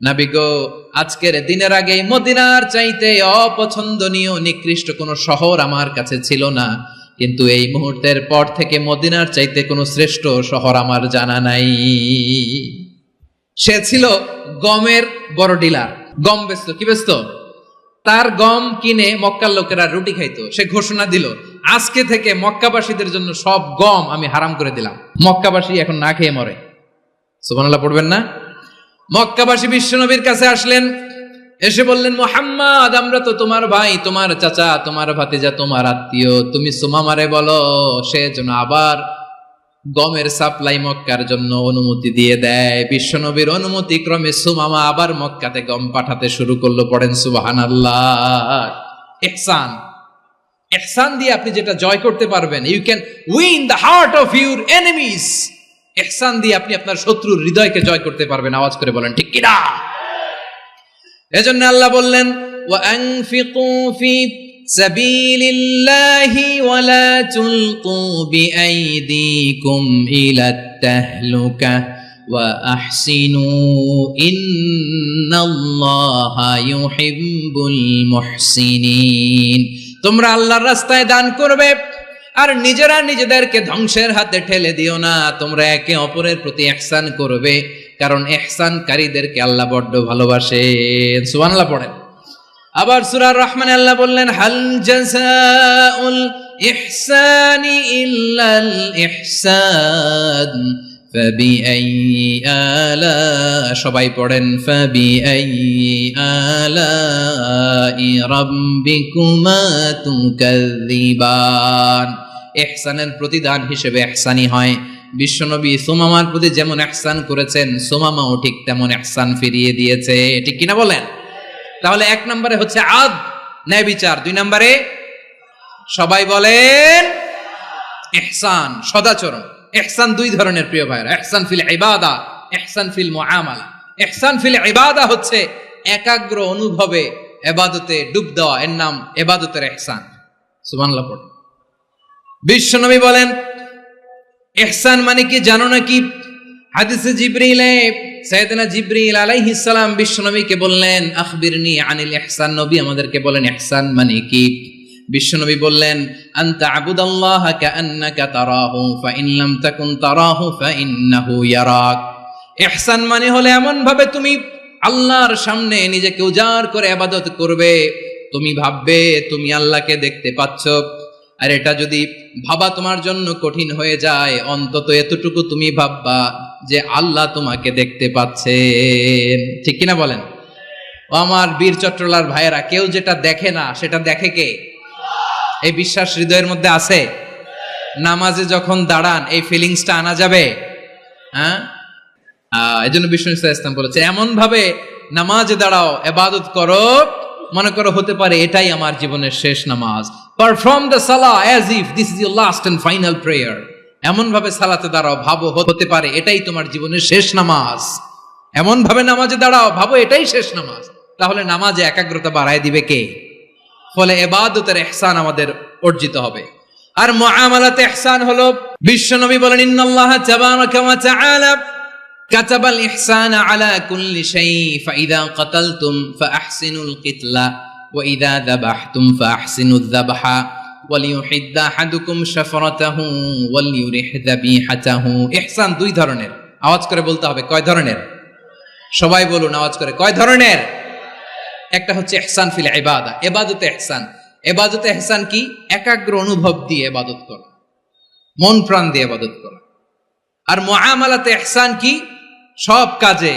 নবী গো, আজকের দিনের আগে মদিনার চাইতে অপছন্দনীয় নিকৃষ্ট কোনো শহর আমার কাছে ছিল না, কিন্তু এই মুহূর্তের পর থেকে মদিনার চাইতে কোনো শ্রেষ্ঠ শহর আমার জানা নাই। সে ছিল গমের বড় ডিলার, গম বেচত। কি বেচত? তার গম কিনে মক্কার লোকেরা রুটি খাইতো। সে ঘোষণা দিল, আজকে থেকে মক্কাবাসীদের জন্য সব গম আমি হারাম করে দিলাম, মক্কাবাসী এখন না খেয়ে মরে। সুবহানাল্লাহ পড়বেন না? মক্কাবাসী বিশ্বনবীর কাছে আসলেন, এসে বললেন, মুহাম্মদ, আমরা তো তোমার ভাই, তোমার চাচা, তোমার ভাতিজা, তোমার আত্মীয়, তুমি সুমামারে বলো সে যেন আবার গমের সাপ্লাই মক্কার জন্য অনুমতি দিয়ে দেয়। বিশ্বনবীর অনুমতি ক্রমে সুমামা আবার মক্কাতে গম পাঠাতে শুরু করলো। পড়েন সুবহানাল্লাহ। ইহসান, ইহসান দিয়ে আপনি যেটা জয় করতে পারবেন, you can win the heart of your enemies. ইহসান দিয়ে আপনি আপনার শত্রুর হৃদয়কে জয় করতে পারবেন। আওয়াজ করে বলেন ঠিক কিনা? এজন্য আল্লাহ বললেন, ওয়া আনফিকু ফি সাবিলিল্লাহি ওয়া লা তুলকু বিআইদিকুম ইলাত তাহলুকা ওয়া আহসিনু ইন্নাল্লাহা ইউহিব্বুল মুহসিনিন। তোমরা আল্লাহর রাস্তায় দান করবে আর নিজেরা নিজেদেরকে ধ্বংসের হাতে ঠেলে দিও না। তোমরা একে অপরের প্রতি ইহসান করবে, কারণ ইহসানকারীদেরকে আল্লাহ বড্ড ভালোবাসেন। সুবহানাল্লাহ পড়েন। আবার সূরা রহমানে আল্লাহ বললেন, হাল জাযাউল ইহসানি ইল্লাল ইহসান ফাবিআইয়ি আলা, সবাই পড়েন, ফাবিআইয়ি আলাই রাব্বিকুমা তুকাযযিবান। ইহসানের প্রতিদান হিসেবে ইহসানি হয়। বিশ্বনবী সুমামার প্রতি যেমন ইহসান করেছেন, সুমামাও ঠিক তেমন ইহসান ফিরিয়ে দিয়েছে। ঠিক কিনা বলেন? তাহলে এক নম্বরে হচ্ছে আদ, ন্যায় বিচার। দুই নম্বরে সবাই বলেন ইহসান, সদাচরণ। ইহসান দুই ধরনের প্রিয় ভাইরা, ইহসান ফিল ইবাদা, ইহসান ফিল মুআমালা। ইহসান ফিল ইবাদা হচ্ছে একাগ্র অনুভবে ইবাদতে ডুব দেওয়া, এর নাম ইবাদতের ইহসান। সুবহানাল্লাহ পড়ুন। বিশ্বনবী বলেন ইহসান মানে কি জানো নাকি? হাদিসে জিবরিলে সাইয়েদনা জিবরিল আলাইহিস সালাম বিশ্বনবীকে বললেন, আখবিরনি আনিল ইহসান। নবী আমাদেরকে বলেন ইহসান মানে কি? বিশ্বনবী বললেন, আনতা আবুদাল্লাহা কাআন্নাকা তারাহু ফাইন লাম তাকুন তারাহু ফাইন্নাহু ইয়ারাক। ইহসান মানে হলো এমন ভাবে তুমি আল্লাহর সামনে নিজেকে উজাড় করে ইবাদত করবে, তুমি ভাববে তুমি আল্লাহকে দেখতে পাচ্ছ। আর এটা যদি ভাবা তোমার জন্য কঠিন হয়ে যায়, অন্তত এতটুকু তুমি ভাববা যে আল্লাহ তোমাকে দেখতে পাচ্ছেন। ঠিক কিনা বলেন? ও আমার বীর চট্টলার ভাইয়েরা, কেউ যেটা দেখে না সেটা দেখে কে? এই বিশ্বাস হৃদয়ের মধ্যে আছে? নামাজে যখন দাঁড়ান এই ফিলিংসটা আনা যাবে? হ্যাঁ, এই জন্য বিষ্ণু ইসলাম বলেছে এমন ভাবে নামাজে দাঁড়াও, ইবাদত করো, মনে করো হতে পারে এটাই আমার জীবনের শেষ নামাজ। Perform the salah as if this is your last and final prayer. এমন ভাবে সালাতে দাঁড়াও, ভাবো হতে পারে এটাই তোমার জীবনের শেষ নামাজ। এমন ভাবে নামাজে দাঁড়াও, ভাবো এটাই শেষ নামাজ। তাহলে নামাজে একাগ্রতা বাড়ায় দিবে কে? ফলে ইবাদতের ইহসান আমাদের অর্জিত হবে। আর মুআমালাতে ইহসান হলো, বিশ্বনবী বলেন, ইন্নাল্লাহা তাবারাকা ওয়া তাআলা কাতাবাল ইহসানা আলা কুল্লি শাই ফাইদা কাতালতুম ফাআহসিনুল কিতলা ওয়া ইযা যাবাহতুম ফাআহসিনুয যাবহা ওয়ালিউহিদ্দা আহাদুকুম শাফরাতাহু ওয়ালিউরিহ যাবিহাতাহু। ইহসান দুই ধরনের। আওয়াজ করে বলতে হবে কয় ধরনের? সবাই বলুন আওয়াজ করে, কয় ধরনের? একটা হচ্ছে ইহসান ফিল ইবাদা, ইবাদতে ইহসান। ইবাদতে ইহসান কি? একাগ্র অনুভব দিয়ে ইবাদত করা, মন প্রাণ দিয়ে ইবাদত করা। আর মুআমালাতে ইহসান কি? সব কাজে,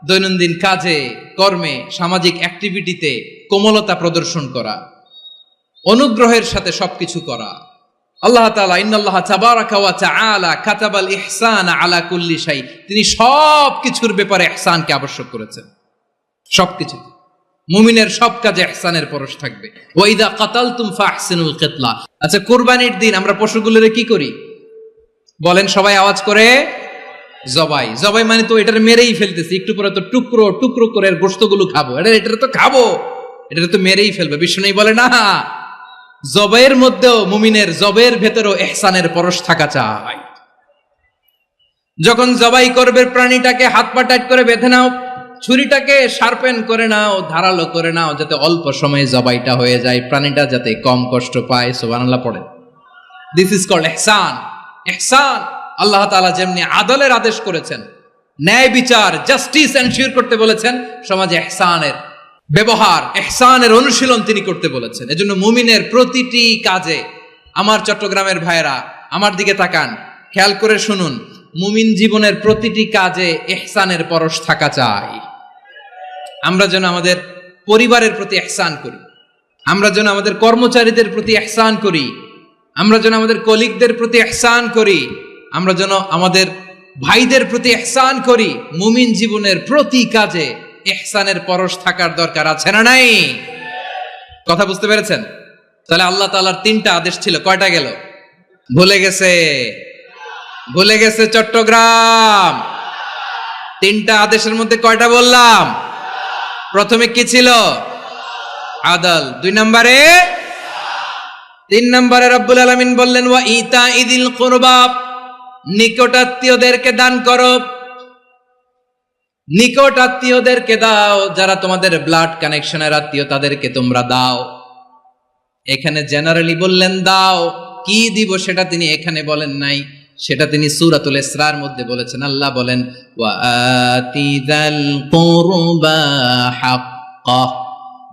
দৈনন্দিন কাজে, কর্মে, সামাজিক অ্যাক্টিভিটিতে কোমলতা প্রদর্শন করা, অনুগ্রহের সাথে সবকিছু করা। আল্লাহ তাআলা ইন্নাল্লাহা তাবারাকা ওয়া তাআলা কাতাবাল ইহসানা আলা কুল্লি শাই, তিনি সব কিছুর ব্যাপারে ইহসানকে আবশ্যক করেছেন। সবকিছু, মুমিনের সব কাজে ইহসানের পরশ থাকবে। ওয়া ইযা কাতালতুম ফাহসিনুল কিতলা। আচ্ছা, কুরবানির দিন আমরা পশুগুলোরে কি করি বলেন সবাই আওয়াজ করে? জবাই। জবাই মানে তো এটার মেরেই ফেলতেছি, একটু পরে তো টুকরো টুকরো করে গোশতগুলো খাবো, এটা তো খাবো, এটা তো মেরেই ফেলবে। বিষ্ণু বলে না, জবাইয়ের মধ্যেও মুমিনের জবের ভেতরেও ইহসানের পরশ থাকা চাই। যখন জবাই করবে প্রাণীটাকে হাত পা টাইট করে বেঁধে নাও, ছুরিটাকে শার্পেন করে নাও, ধারালো করে নাও, যাতে অল্প সময়ে জবাইটা হয়ে যায়, প্রাণীটা যাতে কম কষ্ট পায়। সুবহানাল্লাহ পড়েন। দিস ইজ কল্ড ইহসান। ইহসান, আল্লাহ তাআলা যেমনি আদলের আদেশ করেছেন, ন্যায় বিচার, জাস্টিস এনশিওর করতে বলেছেন, সমাজে ইহসানের ব্যবহার, ইহসানের অনুশীলন তিনি করতে বলেছেন। এজন্য মুমিনের প্রতিটি কাজে, আমার চট্টগ্রামের ভাইয়েরা আমার দিকে তাকান, খেয়াল করে শুনুন, মুমিন জীবনের প্রতিটি কাজে ইহসানের পরশ থাকা চাই। আমরা যেন আমাদের পরিবারের প্রতি ইহসান করি, আমরা যেন আমাদের কর্মচারীদের প্রতি ইহসান করি, আমরা যেন আমাদের কলিগদের প্রতি ইহসান করি, আমরা যেন আমাদের ভাইদের প্রতি ইহসান করি। মুমিন জীবনের প্রতি কাজে ইহসানের পরশ থাকার দরকার আছে না নাই? কথা বুঝতে পেরেছেন? তাহলে আল্লাহ তাআলার 3টা আদেশ ছিল, কয়টা গেল? ভুলে গেছে, ভুলে গেছে চট্টগ্রাম। 3টা আদেশের মধ্যে কয়টা বললাম? প্রথমে কি ছিল? আদল। 2 নম্বরে, 3 নম্বরে রব্বুল আলামিন বললেন ওয়া ইতাইদিল কুরবা, নিকটাত্মীয়দেরকে দান করো, নিকট আত্মীয়দেরকে দাও, যারা তোমাদের ব্লাড কানেকশনের আত্মীয় তাদেরকে তোমরা দাও। এখানে জেনারেলি বললেন দাও, কি দিব সেটা তিনি এখানে বলেন নাই, সেটা তিনি সূরাতুল ইসরার মধ্যে বলেছেন। আল্লাহ বলেন ওয়া আতিযাল কুরবা হাক্কা,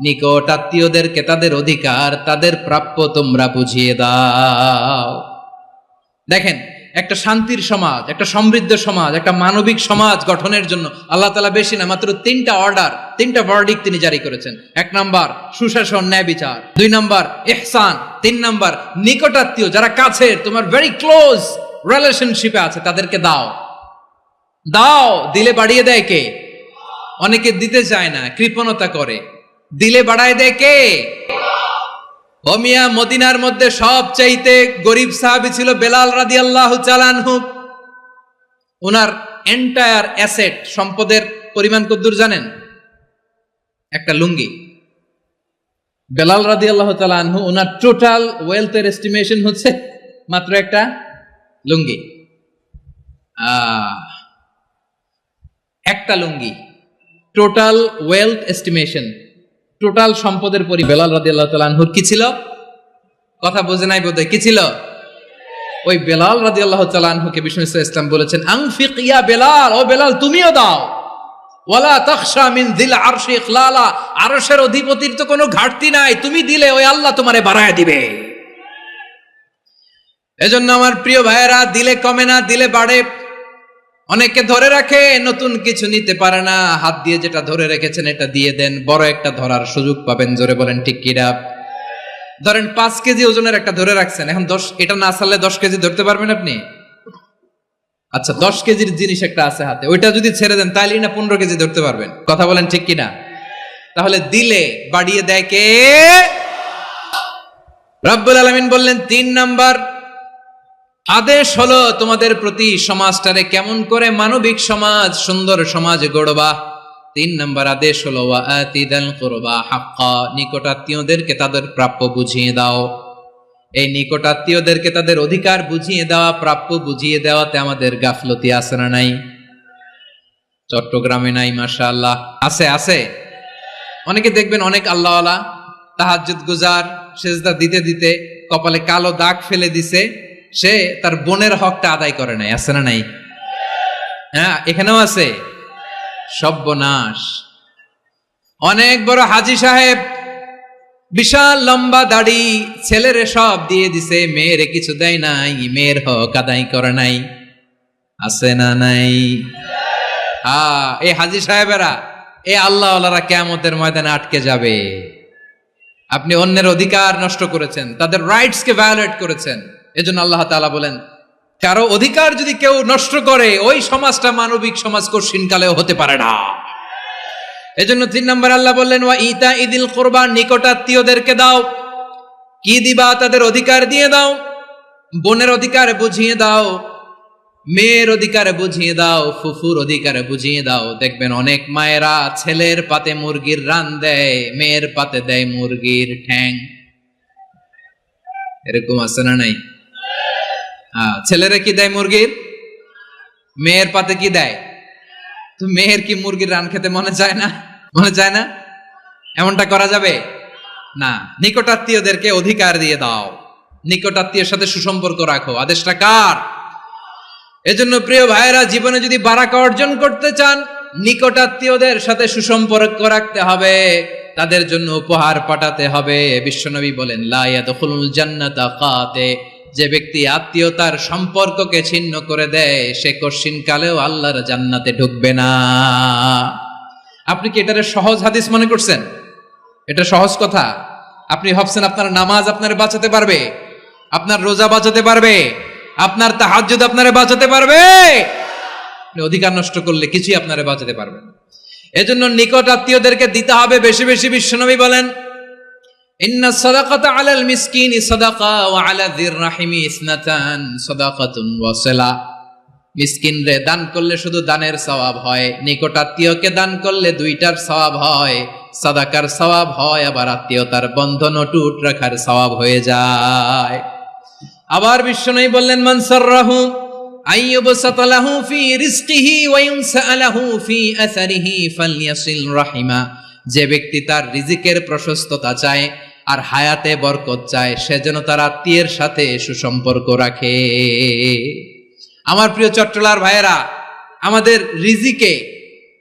নিকট আত্মীয়দেরকে তাদের অধিকার, তাদের প্রাপ্য তোমরা বুঝিয়ে দাও। দেখেন, একটা শান্তির সমাজ, একটা সমৃদ্ধ সমাজ, একটা মানবিক সমাজ গঠনের জন্য আল্লাহ তাআলা বেশি না, মাত্র 3টা অর্ডার, 3টা ভার্ডিক্ট তিনি জারি করেছেন। 1 নাম্বার সুশাসন, ন্যায় বিচার। 2 নাম্বার ইহসান। 3 নাম্বার নিকটাত্মীয়, যারা কাছের, তোমার ভেরি ক্লোজ রিলেশনশিপে আছে, তাদেরকে দাও। দাও, দিলে বাড়িয়ে দেয় কে? অনেকে দিতে চায় না, কৃপণতা করে। দিলে বাড়ায় দেয় কে? ও মিয়া, মদিনার মধ্যে সবচাইতে গরিব সাহাবী ছিল বেলাল রাদিয়াল্লাহু তাআলা আনহু। ওনার এন্টায়ার অ্যাসেট, সম্পদের পরিমাণ কতদূর জানেন? একটা লুঙ্গি। বেলাল রাদিয়াল্লাহু তাআলা আনহু, ওনার টোটাল ওয়েলথের এস্টিমেশন হচ্ছে মাত্র একটা লুঙ্গি। একটা লুঙ্গি, টোটাল ওয়েলথ এস্টিমেশন, টোটাল সম্পদের পরি বেলাল রাদিয়াল্লাহু তাআলা আনহুর কি ছিল? কথা বোঝে নাই বোধহয়, কি ছিল? ওই বেলাল রাদিয়াল্লাহু তাআলা আনহুকে বিষ্ণু ইসলাম বলেছেন আনফিক ইয়া বেলাল, ও বেলাল তুমিও দাও। ওয়ালা তাখশা মিন যিল আরশি ইখলালা, আরশের অধিপতির তো কোনো ঘাটতি নাই, তুমি দিলে ওই আল্লাহ তোমারে বাড়ায় দিবে। এজন্য আমার প্রিয় ভাইয়েরা, দিলে কমে না, দিলে বাড়ে। অনেকে ধরে রাখে, নতুন কিছু নিতে পারে না, হাত দিয়ে যেটা ধরে রেখেছেন এটা দিয়ে দেন, বড় একটা ধরার সুযোগ পাবেন। জোরে বলেন ঠিক কিনা? ধরেন 5 কেজি ওজনের একটা ধরে রাখছেন, এখন 10, এটা না ছাড়লে 10 কেজি ধরতে পারবেন আপনি? আচ্ছা, 10 কেজির জিনিস একটা আছে হাতে, ওইটা যদি ছেড়ে দেন তাহলে না 15 কেজি ধরতে পারবেন। কথা বলেন ঠিক কিনা? তাহলে দিলে বাড়িয়ে দেয় কে? রব্বুল আলামিন বললেন 3 নাম্বার আদেশ হলো তোমাদের প্রতি সমাজটারে কেমন করে মানবিক সমাজ, সুন্দর সমাজ গড়বা। 3 নাম্বার আদেশ হলো ওয়া আতিদাল কুরবা হাক্কা, নিকটাত্মীয়দেরকে তাদের প্রাপ্য বুঝিয়ে দাও। এই নিকটাত্মীয়দেরকে তাদের অধিকার বুঝিয়ে দেওয়া, প্রাপ্য বুঝিয়ে দেওয়াতে আমাদের গাফলতি আছে না নাই? চট্টগ্রামে নাই? মাশাআল্লাহ আছে, আছে। অনেকে দেখবেন অনেক আল্লাহওয়ালা, তাহাজ্জুদ গুজার, সেজদা দিতে দিতে কপালে কালো দাগ ফেলে দিছে, সে তার বোনের হকটা আদায় করে নাই। আছে না নাই? হ্যাঁ, এখানেও আছে। সর্বনাশ। অনেক বড় হাজী সাহেব, বিশাল লম্বা দাড়ি, ছেলেরে সব দিয়ে দিছে, মেয়েরে কিছু দেয় নাই, মেয়ের হক আদায় করে নাই। আছে না নাই? এই হাজী সাহেবেরা, এই আল্লাহওয়ালারা কিয়ামতের ময়দানে আটকে যাবে। আপনি অন্যের অধিকার নষ্ট করেছেন, তাদের রাইটস কে ভায়োলেট করেছেন। এজন্য আল্লাহ তাআলা বলেন, কারো অধিকার যদি কেউ নষ্ট করে, ওই সমাজটা মানবিক সমাজ কঠিনকালেও হতে পারে না। এজন্য 3 নম্বর আল্লাহ বললেন ওয়া ইতাইদিল কুরবা, নিকটাত্মীয়দেরকে দাও। কি দিবা? তাদের অধিকার দিয়ে দাও। বোনের অধিকার বুঝিয়ে দাও, মেয়ের অধিকার বুঝিয়ে দাও, ফুফুর অধিকার বুঝিয়ে দাও। দেখবেন অনেক মায়েরা ছেলের পাতে মুরগির রান দেয়, মেয়ের পাতে দেয় মুরগির ঠ্যাং। এরকম আছে না নাই? ছেলেরা কি দেয়? মুরগির। মেয়ের পাতে কি দেয়? তো মেয়ের কি মুরগির রান খেতে মনে চায় না? মনে চায় না? এমনটা করা যাবে না। নিকটাত্মীয়দেরকে অধিকার দিয়ে দাও, নিকটাত্মীয়ের সাথে সুসম্পর্ক রাখো। আদেশটা কার? এজন্য প্রিয় ভাইয়েরা, জীবনে যদি বারাকা অর্জন করতে চান, নিকটাত্মীয়দের সাথে সুসম্পর্ক রাখতে হবে, তাদের জন্য উপহার পাঠাতে হবে। বিশ্বনবী বলেন, লা ইয়াদখুলুল জান্নাতা কাতে, যে ব্যক্তি আত্মীয়তার সম্পর্ককে ছিন্ন করে দেয়, সে কশিন কালেও আল্লাহর জান্নাতে ঢুকবে না। আপনি কি এটারে সহজ হাদিস মনে করছেন? এটা সহজ কথা? আপনি ভাবছেন আপনার নামাজ আপনার বাঁচাতে পারবে, আপনার রোজা বাঁচাতে পারবে, আপনার তাহাজ্জুদ আপনারে বাঁচাতে পারবে? অধিকার নষ্ট করলে কিছুই আপনারে বাঁচাতে পারবে না। এজন্য নিকট আত্মীয়দেরকে দিতে হবে বেশি বেশি। বিশ্বনবী বলেন, ইন্না সাদাকাতা আলাল মিসকিনি সাদাকা ওয়া আলা যির রাহিমি ইসনাতান সাদাকাতুন ওয়া সিলা। মিসকিনরে দান করলে শুধু দানের সওয়াব হয়, নিকট আত্মীয়কে দান করলে দুইটার সওয়াব হয়, সাদাকার সওয়াব হয়, আবার আত্মীয়তার বন্ধন অটুট রাখার সওয়াব হয়ে যায়। আবার বিশ্বনবী বললেন, মান সাররাহু আইয়ুবসাতা লাহু ফি রিজকিহি ওয়া ইউনসা লাহু ফি আসারিহি ফালইয়াসিল রাহিমা। যে ব্যক্তি তার রিজিকের প্রশস্ততা চায় আর হায়াতে বরকত চায়, সে যেন তার আত্মীয়ের সাথে সুসম্পর্ক রাখে। আমার প্রিয় চট্টলার ভাইয়েরা,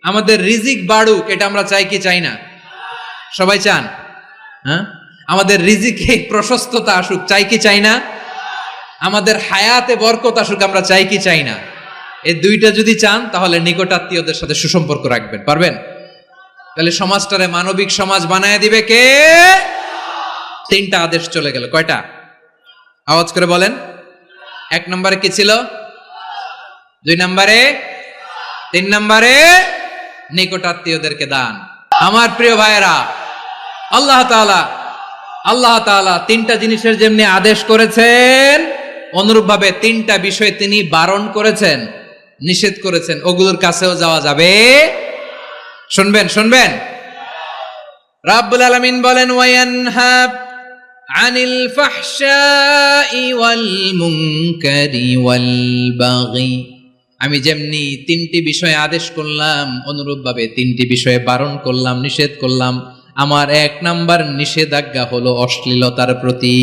আমাদের রিজিক বাড়ুক, এটা আমরা চাই কি চাই না? সবাই চান? হ্যাঁ, আমাদের রিজিকে প্রশস্ততা আসুক, চাই কি চাই না? আমাদের হায়াতে বরকত আসুক, আমরা চাই কি চাই না? এই দুইটা যদি চান, তাহলে নিকটাত্মীয়দের সাথে সুসম্পর্ক রাখবেন, পারবেন? তাহলে সমাজটারে মানবিক সমাজ বানায় দিবে কে? তিনটা আদেশ চলে গেল। কয়টা? আওয়াজ করে বলেন। 1 নম্বরে কি ছিল? 2 নম্বরে, 3 নম্বরে নিকটাত্মীয়দেরকে দান। আমার প্রিয় ভাইয়েরা, আল্লাহ তাআলা 3টা জিনিসের যেমনি আদেশ করেছেন, অনুরূপভাবে 3টা বিষয় তিনি বারণ করেছেন, নিষেধ করেছেন। ওগুলোর কাছেও যাওয়া যাবে। শুনবেন। রাব্বুল আলামিন বলেন, ওয়ায়ানহা আনিল ফাহশাই ওয়াল মুনকারি ওয়াল বাগি। আমি যেমনি 3টি বিষয়ে আদেশ করলাম, অনুরূপভাবে 3টি বিষয়ে বারণ করলাম, নিষেধ করলাম। আমার 1 নাম্বার নিষেধাজ্ঞা হলো অশ্লীলতার প্রতি।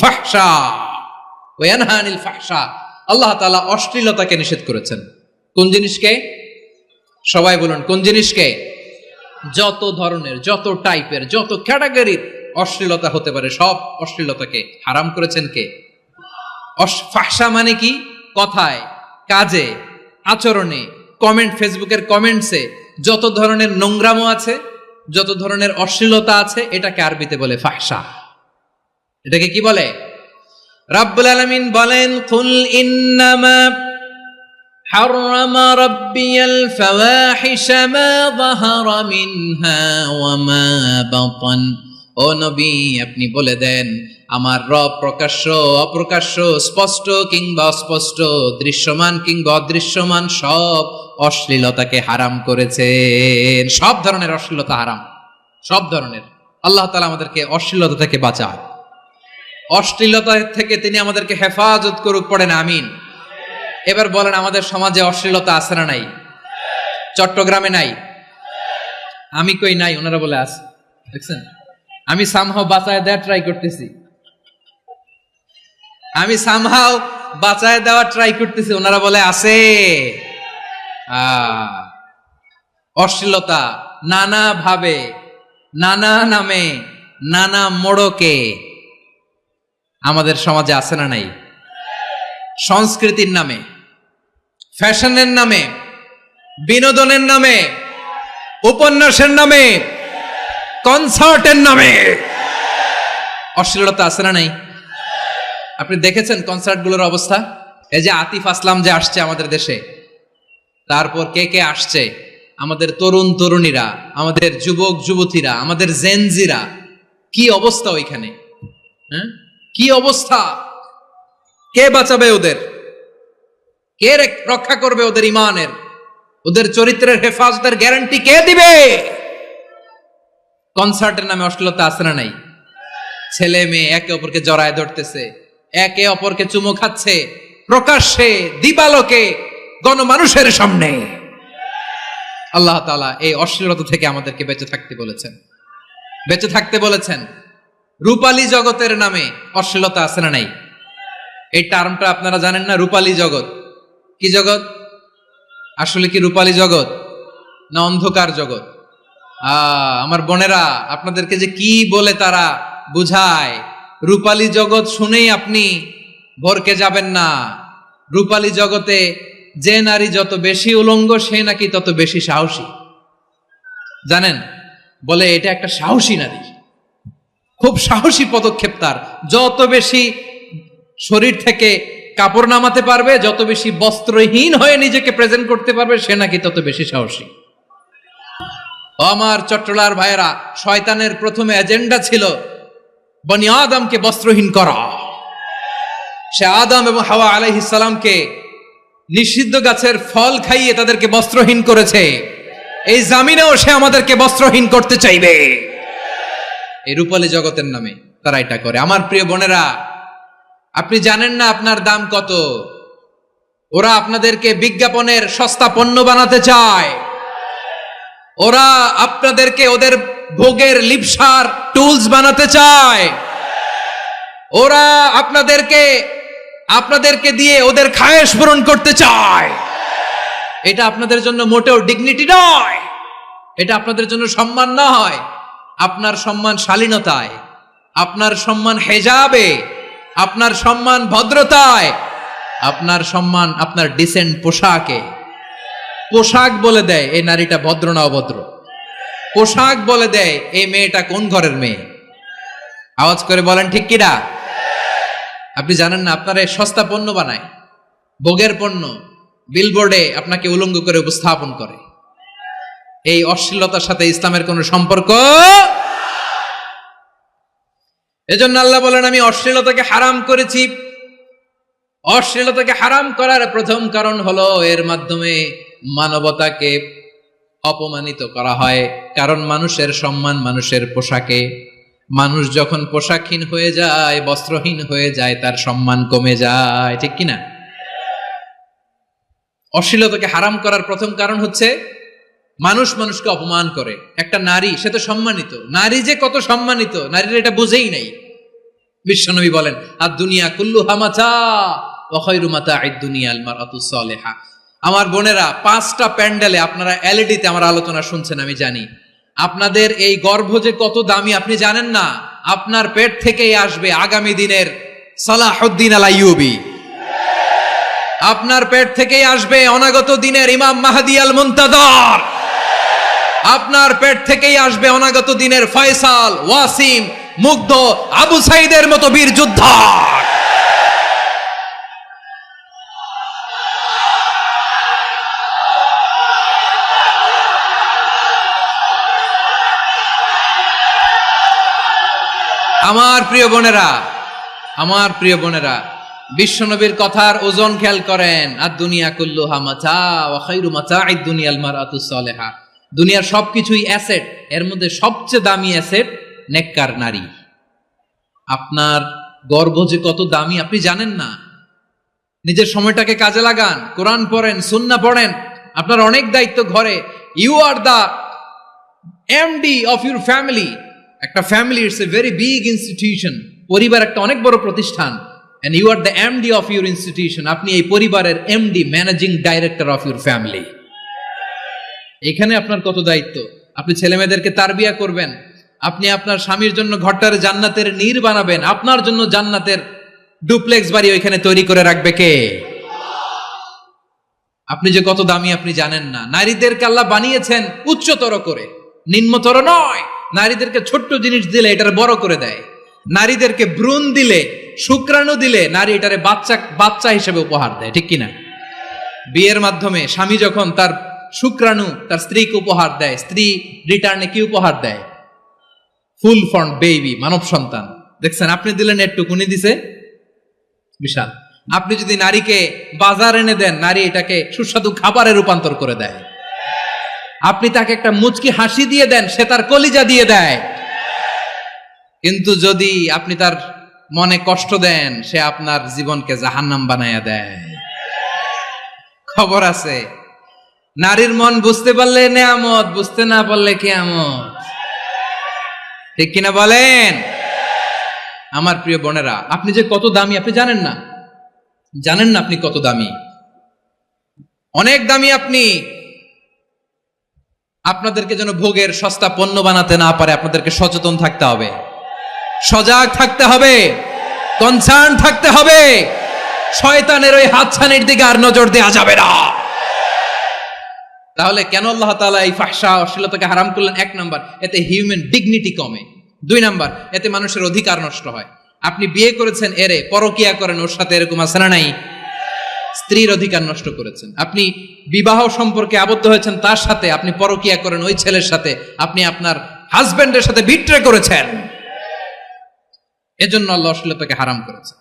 ফাহশা, ওয়ায়ানহা আনিল ফাহশা, আল্লাহ তাআলা অশ্লীলতাকে নিষেধ করেছেন। কোন জিনিসকে? সবাই বলুন, কোন জিনিসকে? যত ধরনের, যত টাইপের, যত ক্যাটাগরির অশ্লীলতা হতে পারে, সব অশ্লীলতাকে হারাম করেছেন কে? ফাহশা মানে কি? কথায়, কাজে, আচরণে, কমেন্ট, ফেসবুকের কমেন্টসে যত ধরনের নোংরামো আছে, যত ধরনের অশ্লীলতা আছে, এটাকে আরবিতে বলে ফাহশা। এটাকে কি বলে? রাব্বুল আলামিন বলেন, কুল ইন্নামা حرم ربي الفواحش ما ظهر منها وما بطن। ও নবী, আপনি বলে দেন, আমার রব প্রকাশ্য অপ্রকাশ্য, স্পষ্ট কিংবা অস্পষ্ট, দৃশ্যমান কিংবা অদৃশ্যমান সব অশ্লীলতাকে হারাম করেছেন। সব ধরনের অশ্লীলতা হারাম, সব ধরনের। আল্লাহ তাআলা আমাদেরকে অশ্লীলতা থেকে বাঁচায়, অশ্লীলতা থেকে তিনি আমাদেরকে হেফাজত করুক। পড়েন আমিন। এবার বলেন, আমাদের সমাজে অশ্লীলতা আছে না নাই? চট্টগ্রামে নাই? আমি কই নাই, ওনারা বলে আছে। দেখছেন, আমি সামহাও বাঁচায় দেওয়ার ট্রাই করতেছি, ওনারা বলে আছে। অশ্লীলতা নানা ভাবে, নানা নামে, নানা মোড়কে আমাদের সমাজে আছে না নাই? সংস্কৃতির নামে, ফ্যাশনের নামে, বিনোদনের নামে, উপন্যাসের নামে, কনসার্টের নামে অশ্লীলতা আছে না নাই? আপনি দেখেছেন কনসার্টগুলোর অবস্থা? এই যে আতিফ আসলাম যে আসছে আমাদের দেশে, তারপর কে কে আসছে, আমাদের তরুণ তরুণীরা, আমাদের যুবক যুবতীরা, আমাদের জেনজিরা, কি অবস্থা ওইখানে? হ্যাঁ, কি অবস্থা? কে বাঁচাবে ওদের? কে রক্ষা করবে ওদের ইমানের, ওদের চরিত্রের হেফাজতের গ্যারান্টি কে দিবে? কনসার্টের নামে অশ্লীলতা আছে না নাই? ছেলে মেয়ে একে অপরকে জড়ায় ধরতেছে, একে অপরকে চুমো খাচ্ছে, প্রকাশ্যে, দিবালোকে, গণমানুষের সামনে। আল্লাহ তাআলা এই অশ্লীলতা থেকে আমাদেরকে বেঁচে থাকতে বলেছেন, বেঁচে থাকতে বলেছেন। রূপালী জগতের নামে অশ্লীলতা আছে না নাই? এই টার্মটা আপনারা জানেন না? রূপালী জগৎ কি জগৎ? আসলে কি রূপালী জগৎ না অন্ধকার জগৎ? আমার বোনেরা, আপনাদেরকে যে কি বলে তারা বুঝায়, রূপালী জগৎ শুনেই আপনি ভরকে যাবেন না। রূপালী জগতে যে নারী যত বেশি উলঙ্গ সে নাকি তত বেশি সাহসী। জানেন, বলে এটা একটা সাহসী নারী, খুব সাহসী পদক্ষেপ তার। যত বেশি শরীর থেকে কাপড় নামাতে পারবে, যত বেশি বস্ত্রহীন হয়ে নিজেকে প্রেজেন্ট করতে পারবে, সে নাকি তত বেশি সাহসী। আমার চট্টলার ভাইয়েরা, শয়তানের প্রথমে এজেন্ডা ছিল বনি আদমকে বস্ত্রহীন করা। সে আদম এবং হাওয়া আলাইহিস সালামকে নিষিদ্ধ গাছের ফল খাইয়ে তাদেরকে বস্ত্রহীন করেছে। এই জামিনেও সে আমাদেরকে বস্ত্রহীন করতে চাইবে। এই রূপালী জগতের নামে তারা এটা করে। আমার প্রিয় বোনেরা, আপনি জানেন না আপনার দাম কত। ওরা আপনাদেরকে বিজ্ঞাপনের সস্তা পণ্য বানাতে চায়। ওরা আপনাদেরকে ওদের ভোগের লিপসার টুলস বানাতে চায়। ওরা আপনাদেরকে দিয়ে ওদের খায়েশ পূরণ করতে চায়। এটা আপনাদের জন্য মোটেও ডিগনিটি নয়, এটা আপনাদের জন্য সম্মান নয়। আপনার সম্মান শালীনতায়, আপনার সম্মান হেজাবে, আপনার সম্মান ভদ্রতায়, আপনার সম্মান আপনার ডিসেন্ট পোশাকে। পোশাক বলে দেয় এই নারীটা ভদ্র না অভদ্র। পোশাক বলে দেয় এই মেয়েটা কোন ঘরের মেয়ে। আওয়াজ করে বলেন ঠিক কিনা? আপনি জানেন না, আপনারা সস্তা পণ্য বানায়, ভোগের পণ্য, বিলবোর্ডে আপনাকে উলঙ্গ করে উপস্থাপন করে। এই অশ্লীলতার সাথে ইসলামের কোনো সম্পর্ক। এজন্য আল্লাহ বলেন, আমি অশ্লীলতাকে হারাম করেছি। অশ্লীলতাকে হারাম করার প্রথম কারণ হলো এর মাধ্যমে মানবতাকে অপমানিত করা হয়। কারণ মানুষের সম্মান মানুষের পোশাকে। মানুষ যখন পোশাকহীন হয়ে যায়, বস্ত্রহীন হয়ে যায়, তার সম্মান কমে যায়, ঠিক কিনা? অশ্লীলতাকে হারাম করার প্রথম কারণ হচ্ছে মানুষ মানুষকে অপমান করে। একটা নারী, সে তো সম্মানিত। নারী যে কত সম্মানিত, নারীরা এটা বুঝেই নাই। বিশ্বনবী বলেন, আর দুনিয়া কুল্লুহা মাতা ওয়া খায়রু মাতা'আদ দুনিয়া আল মারআতুস সালিহা। আমার বোনেরা, 5টা প্যান্ডেলে আপনারা এলইডিতে আমার আলোচনা শুনছেন, আমি জানি। আপনাদের এই গর্ভ যে কত দামি আপনি জানেন না। আপনার পেট থেকেই আসবে আগামী দিনের সালাহুদ্দিন আল আইয়ুবী। আপনার পেট থেকেই আসবে অনাগত দিনের ইমাম মাহদী আল মুনতাযর। আপনার পেট থেকেই আসবে অনাগত দিনের ফয়সাল, ওয়াসিম, মুগ্ধ, আবু সাইদের মতো বীর যোদ্ধা। আমার প্রিয় বোনেরা, আমার প্রিয় বোনেরা, বিশ্বনবীর কথার ওজন খেয়াল করেন। আর দুনিয়া কুল্লুহা মাতা ওয়া খায়রু মাতা'আদ দুনিয়াল মারআতুস সালিহা। দুনিয়ার সবকিছুই অ্যাসেট, এর মধ্যে সবচেয়ে দামি অ্যাসেট নেককার নারী। আপনার গর্ভ যে কত দামি আপনি জানেন না। নিজের সময়টাকে কাজে লাগান, কোরআন পড়েন, সুন্নাহ পড়েন। আপনার অনেক দায়িত্ব ঘরে। You are the MD of your family. একটা family it's a very big institution. পরিবার একটা অনেক বড় প্রতিষ্ঠান। and you are the MD of your institution. আপনি এই পরিবারের MD, managing director of your family. এখানে আপনার কত দায়িত্ব। আপনি ছেলেমেয়েদেরকে তারবিয়া করবেন। আপনি আপনার স্বামীর জন্য ঘরটার জান্নাতের নীর বানাবেন। আপনার জন্য জান্নাতের ডুপ্লেক্স বাড়ি ওইখানে তৈরি করে রাখবে কে? আপনি যে কত দামি আপনি জানেন না। নারীদেরকে আল্লাহ বানিয়েছেন উচ্চতর করে, নিম্নতর নয়। নারীদেরকে ছোট্ট জিনিস দিলে এটার বড় করে দেয়। নারীদেরকে ভ্রূণ দিলে, শুক্রাণু দিলে নারী এটারে বাচ্চা হিসেবে উপহার দেয়, ঠিক কিনা? বিয়ের মাধ্যমে স্বামী যখন তার শুক্রাণু তার স্ত্রীকে উপহার দেয়, স্ত্রী রিটার্নে কি উপহার দেয়? ফুল ফর্ম বেবি, মানব সন্তান। দেখছেন, আপনি দিলেন একটুকুনি, দিছে বিশাল। আপনি যদি নারীকে বাজার এনে দেন, নারী এটাকে সুস্বাদু খাবারে রূপান্তর করে দেয়। আপনি তাকে একটা মুচকি হাসি দিয়ে দেন, সে তার কলিজা দিয়ে দেয়। কিন্তু যদি আপনি তার মনে কষ্ট দেন, সে আপনার জীবনকে জাহান্নাম বানায়া দেয়। খবর আছে, নারীর মন বুঝতে পারলে নেয়ামত, বুঝতে না পারলে কিয়ামত। ঠিক কিনা বলেন? আমার প্রিয় বোনেরা, আপনি যে কত দামি আপনি জানেন না, জানেন না আপনি কত দামি, অনেক দামি আপনি। আপনাদেরকে যেন ভোগের সস্তা পণ্য বানাতে না পারে আপনাদেরকে সচেতন থাকতে হবে, সজাগ থাকতে হবে, কনসার্ন থাকতে হবে। শয়তানের ওই হাতছানির দিকে আর নজর দেওয়া যাবে না। তাহলে কেন আল্লাহ তাআলা এই ফাহশা অশ্লীলতাকে হারাম করলেন? 1 নাম্বার, এতে হিউম্যান ডিগনিটি কমে। 2 নাম্বার, এতে মানুষের অধিকার নষ্ট হয়। আপনি বিয়ে করেছেন এরে, পরকিয়া করেন ওর সাথে, এরকম আছে না নাই? স্ত্রীর অধিকার নষ্ট করেছেন। আপনি বিবাহ সম্পর্কে আবদ্ধ হয়েছেন তার সাথে, আপনি পরকিয়া করেন ওই ছেলের সাথে, আপনি আপনার হাজবেন্ডের সাথে বিট্রে করেছেন। এজন্য আল্লাহ অশ্লীলতাকে হারাম করেছেন।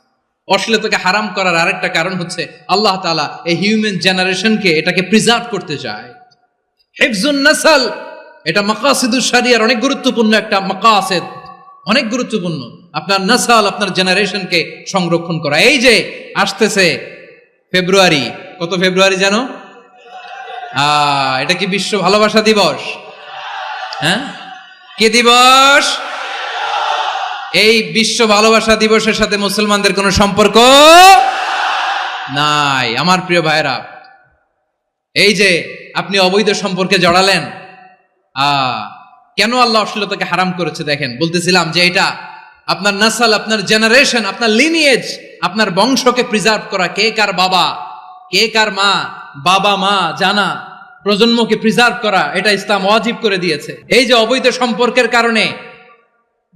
অশ্লীলতাকে হারাম করার আরেকটা কারণ হচ্ছে আল্লাহ তাআলা এই হিউম্যান জেনারেশনকে এটাকে প্রিজার্ভ করতে চায়। হিফজুন নাসল, এটা মাকাসিদুশ শরিয়ার অনেক গুরুত্বপূর্ণ একটা মাকাসিদ, অনেক গুরুত্বপূর্ণ। আপনার নাসল, আপনার জেনারেশনকে সংরক্ষণ করা। এই যে আসতেছে ফেব্রুয়ারি, কত ফেব্রুয়ারি জানো? এটা কি বিশ্ব ভালোবাসা দিবস? হ্যাঁ, কি দিবস? এই বিশ্ব ভালোবাসা দিবসের সাথে মুসলমানদের কোনো সম্পর্ক নাই। আমার প্রিয় ভাইরা, এই যে আপনি অবৈধ সম্পর্কে জড়ালেন, কেন আল্লাহ অশ্লীলতাকে হারাম করেছে দেখেন। বলতেছিলাম যে এটা আপনার নাসল, আপনার জেনারেশন, আপনার লিনিয়েজ, আপনার বংশকে প্রিজার্ভ করা। কে কার বাবা, কে কার মা, বাবা মা জানা, প্রজন্মকে প্রিজার্ভ করা, এটা ইসলাম ওয়াজিব করে দিয়েছে। এই যে অবৈধ সম্পর্কের কারণে,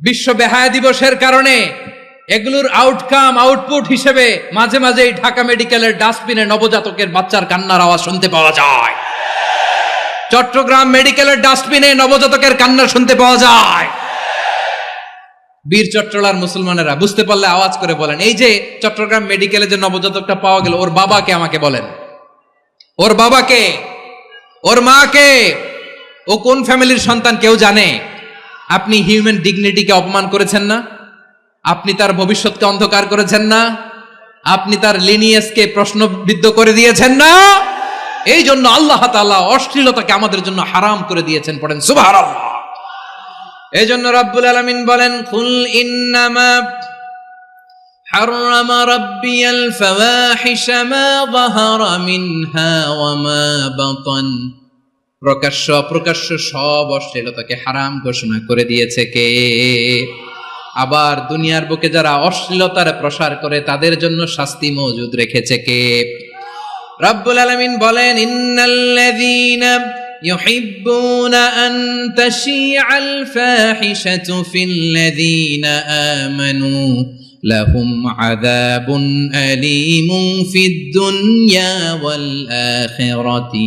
বিশ্ব বেহায়া দিবসের কারণে, এগুলোর আউটকাম, আউটপুট হিসেবে মাঝে মাঝে ঢাকা মেডিকেলের ডাস্টবিনে নবজাতকের বাচ্চার কান্নার আওয়াজ শুনতে পাওয়া যায়। চট্টগ্রাম মেডিকেলের ডাস্টবিনে নবজাতকের কান্না শুনতে পাওয়া যায়। বীর চট্টলার মুসলমানেরা বুঝতে পারলে আওয়াজ করে বলেন, এই যে চট্টগ্রাম মেডিকেলে যে নবজাতকটা পাওয়া গেল, ওর বাবাকে আমাকে বলেন, ওর বাবাকে, ওর মাকে, ও কোন ফ্যামিলির সন্তান কেউ জানে? আপনি হিউম্যান ডিগনিটিকে অপমান করেছেন না? আপনি তার ভবিষ্যৎকে অন্ধকার করেছেন না? আপনি তার লিনিয়েজকে প্রশ্নবিদ্ধ করে দিয়েছেন না? এই জন্য আল্লাহ তাআলা অশ্লীলতাকে আমাদের জন্য হারাম করে দিয়েছেন। পড়েন সুবহানাল্লাহ। এই জন্য রাব্বুল আলামিন বলেন, কুল ইন্নামা হাররামা রাব্বিয়াল ফাওয়াহিশা মা যাহারা মিনহা ওয়া মা বাতান। প্রকাশ্য অপ্রকাশ্য সব অশ্লীলতাকে হারাম ঘোষণা করে দিয়েছে কে? আবার দুনিয়ার বুকে যারা অশ্লীলতার প্রসার করে তাদের জন্য শাস্তি মজুদ রেখেছে কে? রাব্বুল আলামিন বলেন, ইন্নাল্লাযীনা ইউহিব্বুনা আন তাশিআল ফাহিশাতু ফিল্লাযীনা আমানু লাহুম আযাবুন আলীমুন ফিদ দুনিয়া ওয়াল আখিরাতি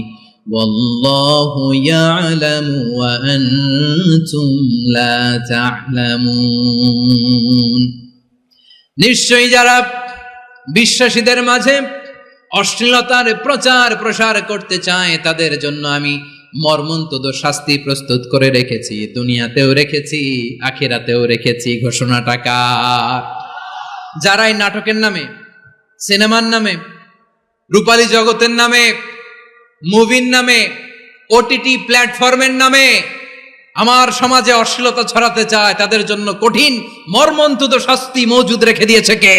ওয়াল্লাহু ইয়ালামু ওয়া আনতুম লা তা'লামুন। নিশ্চয়ই যারা বিশ্বাসীদের মাঝে অশ্লীলতার প্রচার প্রসার করতে চায় তাদের জন্য আমি মর্মন্তুদ শাস্তি প্রস্তুত করে রেখেছি, দুনিয়াতেও রেখেছি, আখিরাতেও রেখেছি। ঘোষণাটা কার? যারা এই নাটকের নামে, সিনেমার নামে, রূপালী জগতের নামে, মুভির নামে, ওটিটি প্ল্যাটফর্মের নামে আমার সমাজে অশ্লীলতা ছড়াতে চায় তাদের জন্য কঠিন মর্মন্তুদ শাস্তি মজুদ রেখে দিয়েছে কে?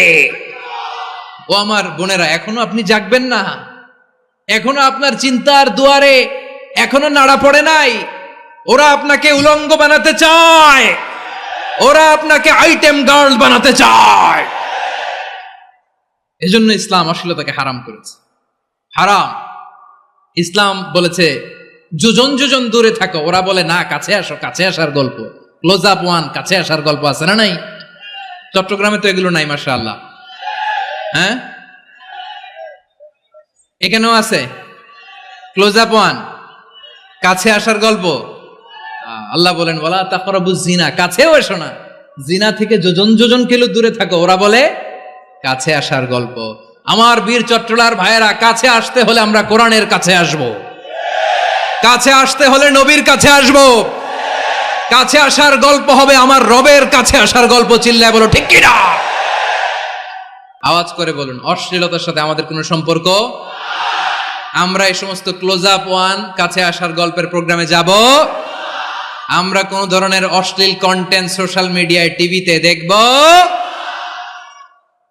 ও আমার বোনেরা, এখনো আপনি জাগবেন না? এখনো আপনার চিন্তার দুয়ারে এখনো নাড়া পড়ে নাই? ওরা আপনাকে উলঙ্গ বানাতে চায়, ওরা আপনাকে আইটেম গার্ল বানাতে চায়। এজন্য ইসলাম অশ্লীলতাকে হারাম করেছে। হারাম। ইসলাম বলেছে যোজন যোজন দূরে থাকো, ওরা বলে না কাছে আসো, কাছে আসার গল্প, ক্লোজ আপ ওয়ান, কাছে আসার গল্প আছে না নাই? চট্টগ্রামে তো এগুলো নাই মাশাআল্লাহ। হ্যাঁ, এখানেও আছে ক্লোজ আপ ওয়ান, কাছে আসার গল্প। আল্লাহ বলেন ওয়ালা তাকরাবুজ জিনা, কাছেও এসো না, জিনা থেকে যোজন যোজন কিলো দূরে থাকো, ওরা বলে কাছে আসার গল্প। আমার বীর চট্টলার ভাইয়েরা, কাছে আসতে হলে আমরা কোরআনের কাছে আসব, কাছে আসতে হলে নবীর কাছে আসব, কাছে আসার গল্প হবে আমার রবের কাছে আসার গল্প। চিল্লায় বলো ঠিক কিনা? আওয়াজ করে বলুন, অশ্লীলতার সাথে আমাদের কোনো সম্পর্ক আমরা এই সমস্ত ক্লোজ আপ ওয়ান, কাছে আসার গল্পের প্রোগ্রামে যাব। আমরা কোন ধরনের অশ্লীল কন্টেন্ট সোশ্যাল মিডিয়ায়, টিভিতে দেখব।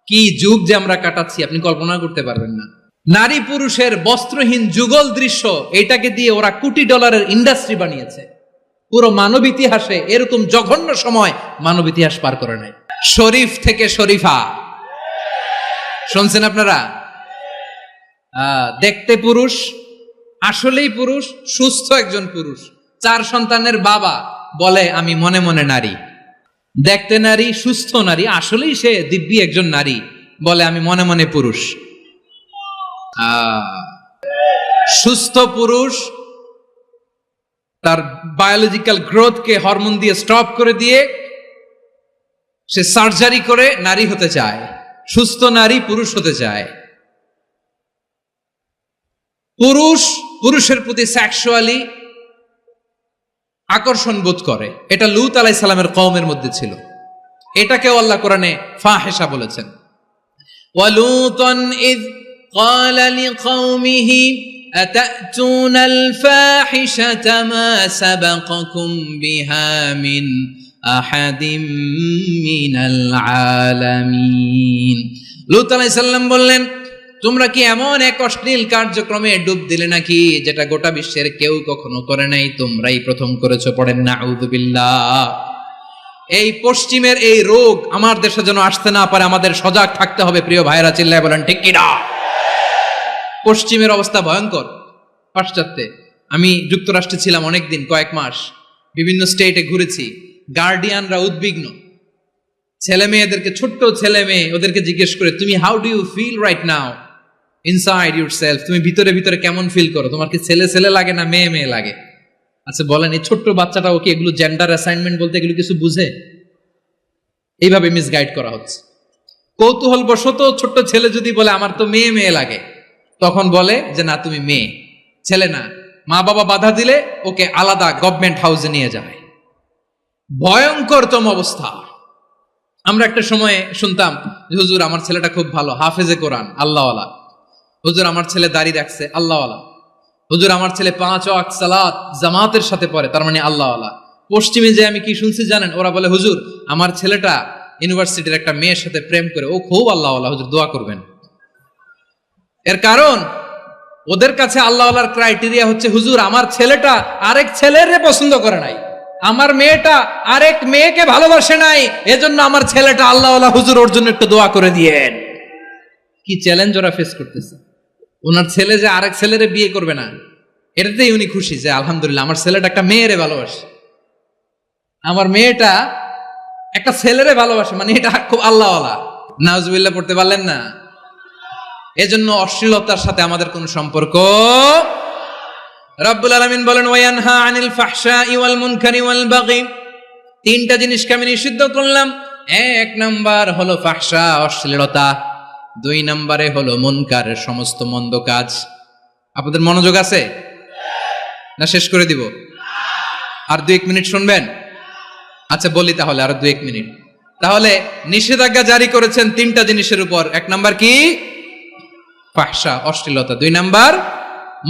কি যুগ যে আমরা কাটাচ্ছি আপনি কল্পনা করতে পারবেন না। নারী পুরুষের বস্ত্রহীন যুগল দৃশ্য, এটাকে দিয়ে ওরা কোটি ডলারের ইন্ডাস্ট্রি বানিয়েছে। পুরো মানব ইতিহাসে এরকম জঘন্য সময় মানব ইতিহাস পার করে নাই। শরীফ থেকে শরীফা শুনছেন আপনারা? দেখতে পুরুষ, আসলেই পুরুষ, সুস্থ একজন পুরুষ, 4 সন্তানের বাবা, বলে আমি মনে মনে নারী। দেখতে নারী, সুস্থ নারী, আসলেই সে দিব্যি একজন নারী, বলে আমি মনে মনে পুরুষ। সুস্থ পুরুষ তার বায়োলজিক্যাল গ্রোথকে হরমোন দিয়ে স্টপ করে দিয়ে সে সার্জারি করে নারী হতে চায়। সুস্থ নারী পুরুষ হতে চায়। পুরুষ পুরুষের প্রতি সেক্সুয়ালি আকর্ষণ বোধ করে। এটা লূত আলাইহিস সালামের কওমের মধ্যে ছিল। এটাকেও আল্লাহ কোরআনে ফাহিশা বলেছেন। ওয়ালুতান ইয قال لقومه أتأتون الفاحشة ما سبقكم بها من أحد من العالمين। লূত আলাইহিস সালাম বললেন, তোমরা কি এমন এক অশ্লীল কার্যক্রমে ডুব দিলে নাকি যেটা গোটা বিশ্বের কেউ কখনো করে নাই, তোমরাই প্রথম করেছো। পড়েন নাউযুবিল্লাহ। এই পশ্চিমের এই রোগ আমার দেশে যেন আসতে না পারে, আমাদের সজাগ থাকতে হবে। প্রিয় ভাইরা, চিল্লায় বলেন ঠিক কি না? পশ্চিমের অবস্থা ভয়ঙ্কর। পাশ্চাত্যে আমি যুক্তরাষ্ট্রে ছিলাম অনেকদিন, কয়েক মাস, বিভিন্ন স্টেটে ঘুরেছি। গার্ডিয়ানরা উদ্বিগ্ন। ছেলে মেয়েদেরকে, ছোট্ট ছেলে মেয়ে, ওদেরকে জিজ্ঞেস করে, তুমি how do you feel right now inside yourself? তুমি ভিতরে ভিতরে কেমন ফিল করো? তোমার কি ছেলে ছেলে লাগে না মেয়ে মেয়ে লাগে? আচ্ছা বলেন, এই ছোট্ট বাচ্চাটা ওকে এগুলো জেন্ডার অ্যাসাইনমেন্ট বলতে এগুলো কিছু বুঝে? এইভাবে মিসগাইড করা হচ্ছে। কৌতূহল বশত ছোট্ট ছেলে যদি বলে আমার তো মেয়ে মেয়ে লাগে, তখন বলে যে না তুমি মেয়ে, ছেলে না। মা বাবা বাধা দিলে ওকে আলাদা গভর্নমেন্ট হাউসে নিয়ে যায়। ভয়ঙ্করতম অবস্থা। আমরা একটা সময় শুনতাম যে হুজুর আমার ছেলেটা খুব ভালো, হাফেজে কোরআন, আল্লাহওয়ালা। হুজুর আমার ছেলে দাড়ি রাখছে, আল্লাহওয়ালা। হুজুর আমার ছেলে 5 ওয়াক্ত সালাত জামাতের সাথে পড়ে, তার মানে আল্লাহওয়ালা। পশ্চিমে যে আমি কি শুনছি জানেন? ওরা বলে হুজুর আমার ছেলেটা ইউনিভার্সিটির একটা মেয়ের সাথে প্রেম করে, ও খুব আল্লাহওয়ালা, হুজুর দোয়া করবেন। এর কারণ ওদের কাছে আল্লাহওয়ালার ক্রাইটেরিয়া হচ্ছে হুজুর আমার ছেলেটা আরেক ছেলেরে পছন্দ করে নাই, আমার মেয়েটা আরেক মেয়েকে ভালোবাসে নাই, এজন্য আমার ছেলেটা আল্লাহওয়ালা, হুজুর ওর জন্য একটু দোয়া করে দিয়েন। কি চ্যালেঞ্জ ওরা ফেস করতেছে। ওনার ছেলে যে আরেক ছেলেরে বিয়ে করবে না, এটাতেই উনি খুশি যে আলহামদুলিল্লাহ আমার ছেলেটা একটা মেয়েরে ভালোবাসে, আমার মেয়েটা একটা ছেলেরে ভালোবাসে, মানে এটা খুব আল্লাহওয়ালা। নাউজুবিল্লাহ পড়তে পারলেন না? এজন্য অশ্লীলতার সাথে আমাদের কোনো সম্পর্ক। রব্বুল আলামিন বলেন ওয়ায়ানহা আনিল ফাহশাই ওয়াল মুনকারি ওয়াল বাগি। 3টা জিনিসকে আমি নিষিদ্ধ করলাম। 1 নাম্বার হলো ফাহশা, অশ্লীলতা। 2 নম্বরে হলো মুনকারের সমস্ত মন্দ কাজ। আপনাদের মনোযোগ আছে না? শেষ করে দিব? আর 2-1 মিনিট শুনবেন? আচ্ছা বলি তাহলে, আর 2-1 মিনিট। তাহলে নিষেধাজ্ঞা জারি করেছেন 3টা জিনিসের উপর। 1 নাম্বার কি? ফাহশা, অশ্লীলতা। 2 নাম্বার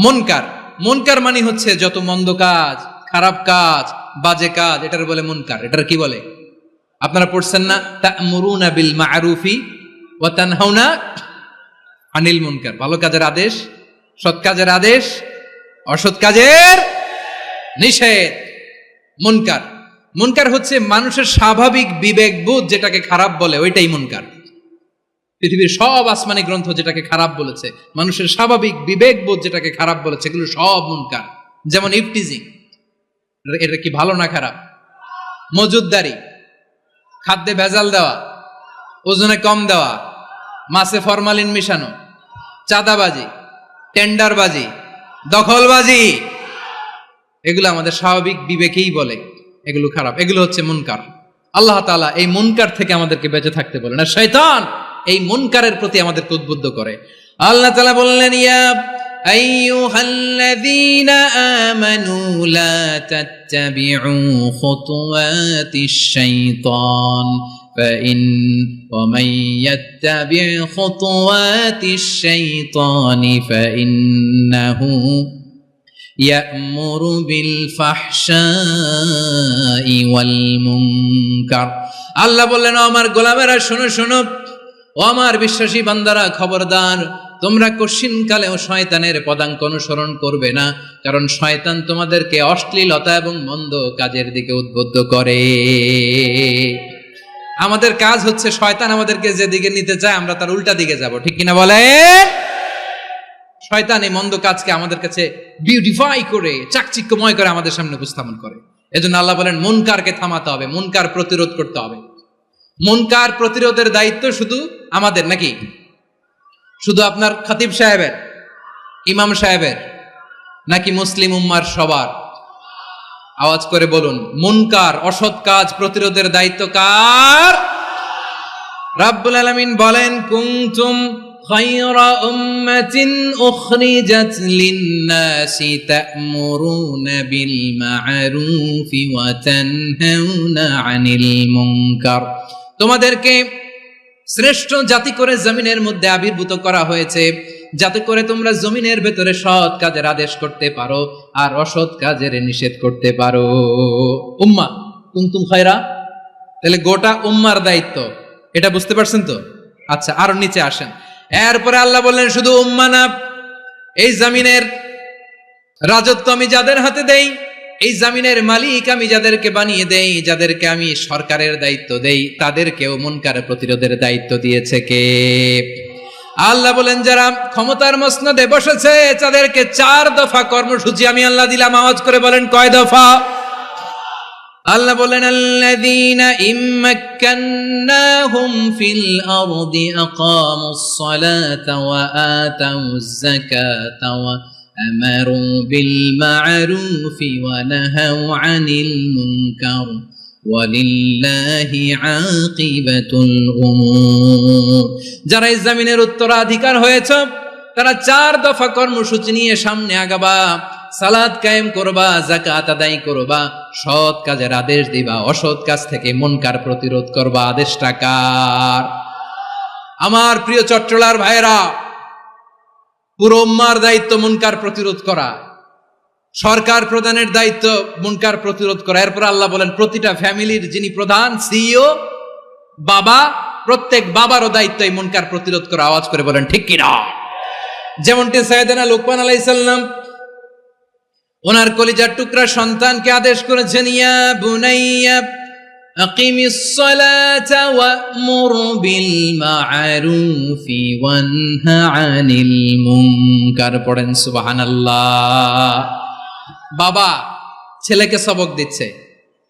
মুনকার। মুনকার মানে হচ্ছে যত মন্দ কাজ, খারাপ কাজ, বাজে কাজ, এটার বলে মুনকার। এটার কি বলে? আপনারা পড়ছেন না তা'মুরুনা বিল মা'রুফি ওয়া তানহাউনা আনিল মুনকার। ভালো কাজের আদেশ, সৎ কাজের আদেশ, অসৎ কাজের নিষেধ। মুনকার, মুনকার হচ্ছে মানুষের স্বাভাবিক বিবেকবোধ যেটাকে খারাপ বলে, ওইটাই মুনকার। পৃথিবীর সব আসমানি গ্রন্থ যেটাকে খারাপ বলেছে, মানুষের স্বাভাবিক বিবেকবোধ যেটাকে খারাপ বলেছে, এগুলো সব মুনকার। যেমন ইফটিজিং, এটা কি ভালো না খারাপ? মজুদদারি, খাদ্যে ভেজাল দেওয়া, ওজনে কম দেওয়া, মাছে ফরমালিন মিশানো, চাঁদাবাজি, টেন্ডারবাজি, দখলবাজি, এগুলো আমাদের স্বাভাবিক বিবেকেই বলে এগুলো খারাপ, এগুলো হচ্ছে মুনকার। আল্লাহ তাআলা এই মুনকার থেকে আমাদেরকে বেঁচে থাকতে বলেন, আর শয়তান এই মুনকারের প্রতি আমাদেরকে উদ্বুদ্ধ করে। আল্লাহ তাআলা বললেন ইয়া আইয়ুহাল্লাযীনা আমানু লা তাত্তাবিউ খুতুওয়াতিশ শাইতান ومن يتبع خطوات الشيطان فإنه يأمر بالفحشاء والمنكر। আল্লাহ বললেন, আমার গোলামেরা শোনো শোনো, ও আমার বিশ্বাসী বান্দারা খবরদার, তোমরা কশিনকালেও শয়তানের পদাঙ্ক অনুসরণ করবে না, কারণ শয়তান তোমাদেরকে অশ্লীলতা এবং মন্দ কাজের দিকে উদ্বুদ্ধ করে। আমাদের কাজ হচ্ছে শয়তান আমাদেরকে যেদিকে নিতে চায় আমরা তার উল্টা দিকে যাব, ঠিক কিনা বলে? শয়তান এই মন্দ কাজকে আমাদের কাছে বিউটিফাই করে চাকচিক্যময় করে আমাদের সামনে উপস্থাপন করে। এজন্য আল্লাহ বলেন মুনকারকে থামাতে হবে, মুনকার প্রতিরোধ করতে হবে। মুনকার প্রতিরোধের দায়িত্ব শুধু আমাদের নাকি? শুধু আপনার খতিব সাহেবের, ইমাম সাহেবের, নাকি মুসলিম উম্মার সবার? আওয়াজ করে বলুন, মুনকার অসৎ কাজ প্রতিরোধের দায়িত্ব কার? রাব্বুল আলামিন বলেন, কুনতুম খায়রা উম্মাতিন উখরিজাত লিন-নাসি তা'মুরুনা বিল মা'রুফি ওয়া তানহাউনা আনিল মুনকার। তোমাদেরকে শ্রেষ্ঠ জাতি করে জমিনের মধ্যে আবির্ভূত করা হয়েছে, যাতে করে তোমরা জমিনের ভেতরে সৎ কাজের আদেশ করতে পারো আর অসৎ কাজের নিষেধ করতে পারো। উম্মাহ কুনতুম খায়রা, তাহলে গোটা উম্মার দায়িত্ব, এটা বুঝতে পারছেন তো? আচ্ছা, আরো নিচে আসেন। এরপরে আল্লাহ বললেন, শুধু উম্মাহ না, এই জমিনের রাজত্ব আমি যাদের হাতে দেই, এই জমিনের মালিক আমি যাদেরকে বানিয়ে দেই, যাদেরকে আমি সরকারের দায়িত্ব দেই, তাদেরকেও মুনকার প্রতিরোধের দায়িত্ব দিয়েছে কে? আল্লাহ বলেন, যারা ক্ষমতার মসনদে বসেছে তাদেরকে 4 দফা কর্মসূচি আমি আল্লাহ দিলাম। আওয়াজ করে বলেন, কয় দফা? আল্লাহ বলেন, আল্লাযীনা ইম্মাক্কান্নাহুম ফিল আরদি আকামুস সালাতা ওয়া আতাউয যাকাতা ওয়া আমারু বিল মা'রুফি ওয়া নাহাউ আনিল মুনকার ওয়ালিল্লাহি আকিবাতুল উমুর। যারা এই জমিনের উত্তরাধিকার হয়েছে তারা 4 দফা কর্মসূচি নিয়ে সামনে আগাবা। সালাত কায়েম করবা, যাকাত আদায় করবা, সৎ কাজের আদেশ দিবা, অসৎ কাজ থেকে মুনকার প্রতিরোধ করবা। আদেশটা কার? আমার প্রিয় চট্টলার ভাইয়েরা, পুরো উম্মার দায়িত্ব মুনকার প্রতিরোধ করা, সরকার প্রধানের দায়িত্ব মুনকার প্রতিরোধ করা। এরপর আল্লাহ বলেন, প্রতিটা ফ্যামিলির যিনি প্রধান সিইও বাবা, প্রত্যেক বাবারও দায়িত্ব এই মুনকার প্রতিরোধ করা। আওয়াজ করে বলেন ঠিক কিনা? যেমনটি সাইয়েদনা লুকমান আলাইহিস সালাম ওনার কলিজার টুকরা সন্তানকে আদেশ করেছেন, ইয়া বুনাইয়া আকিমিস সালাতা ওয়া'মুর বিল মা'রুফি ওয়ানহা আনিল মুনকার। পড়েন সুবহানাল্লাহ। বাবা ছেলেকে সবক দিচ্ছে।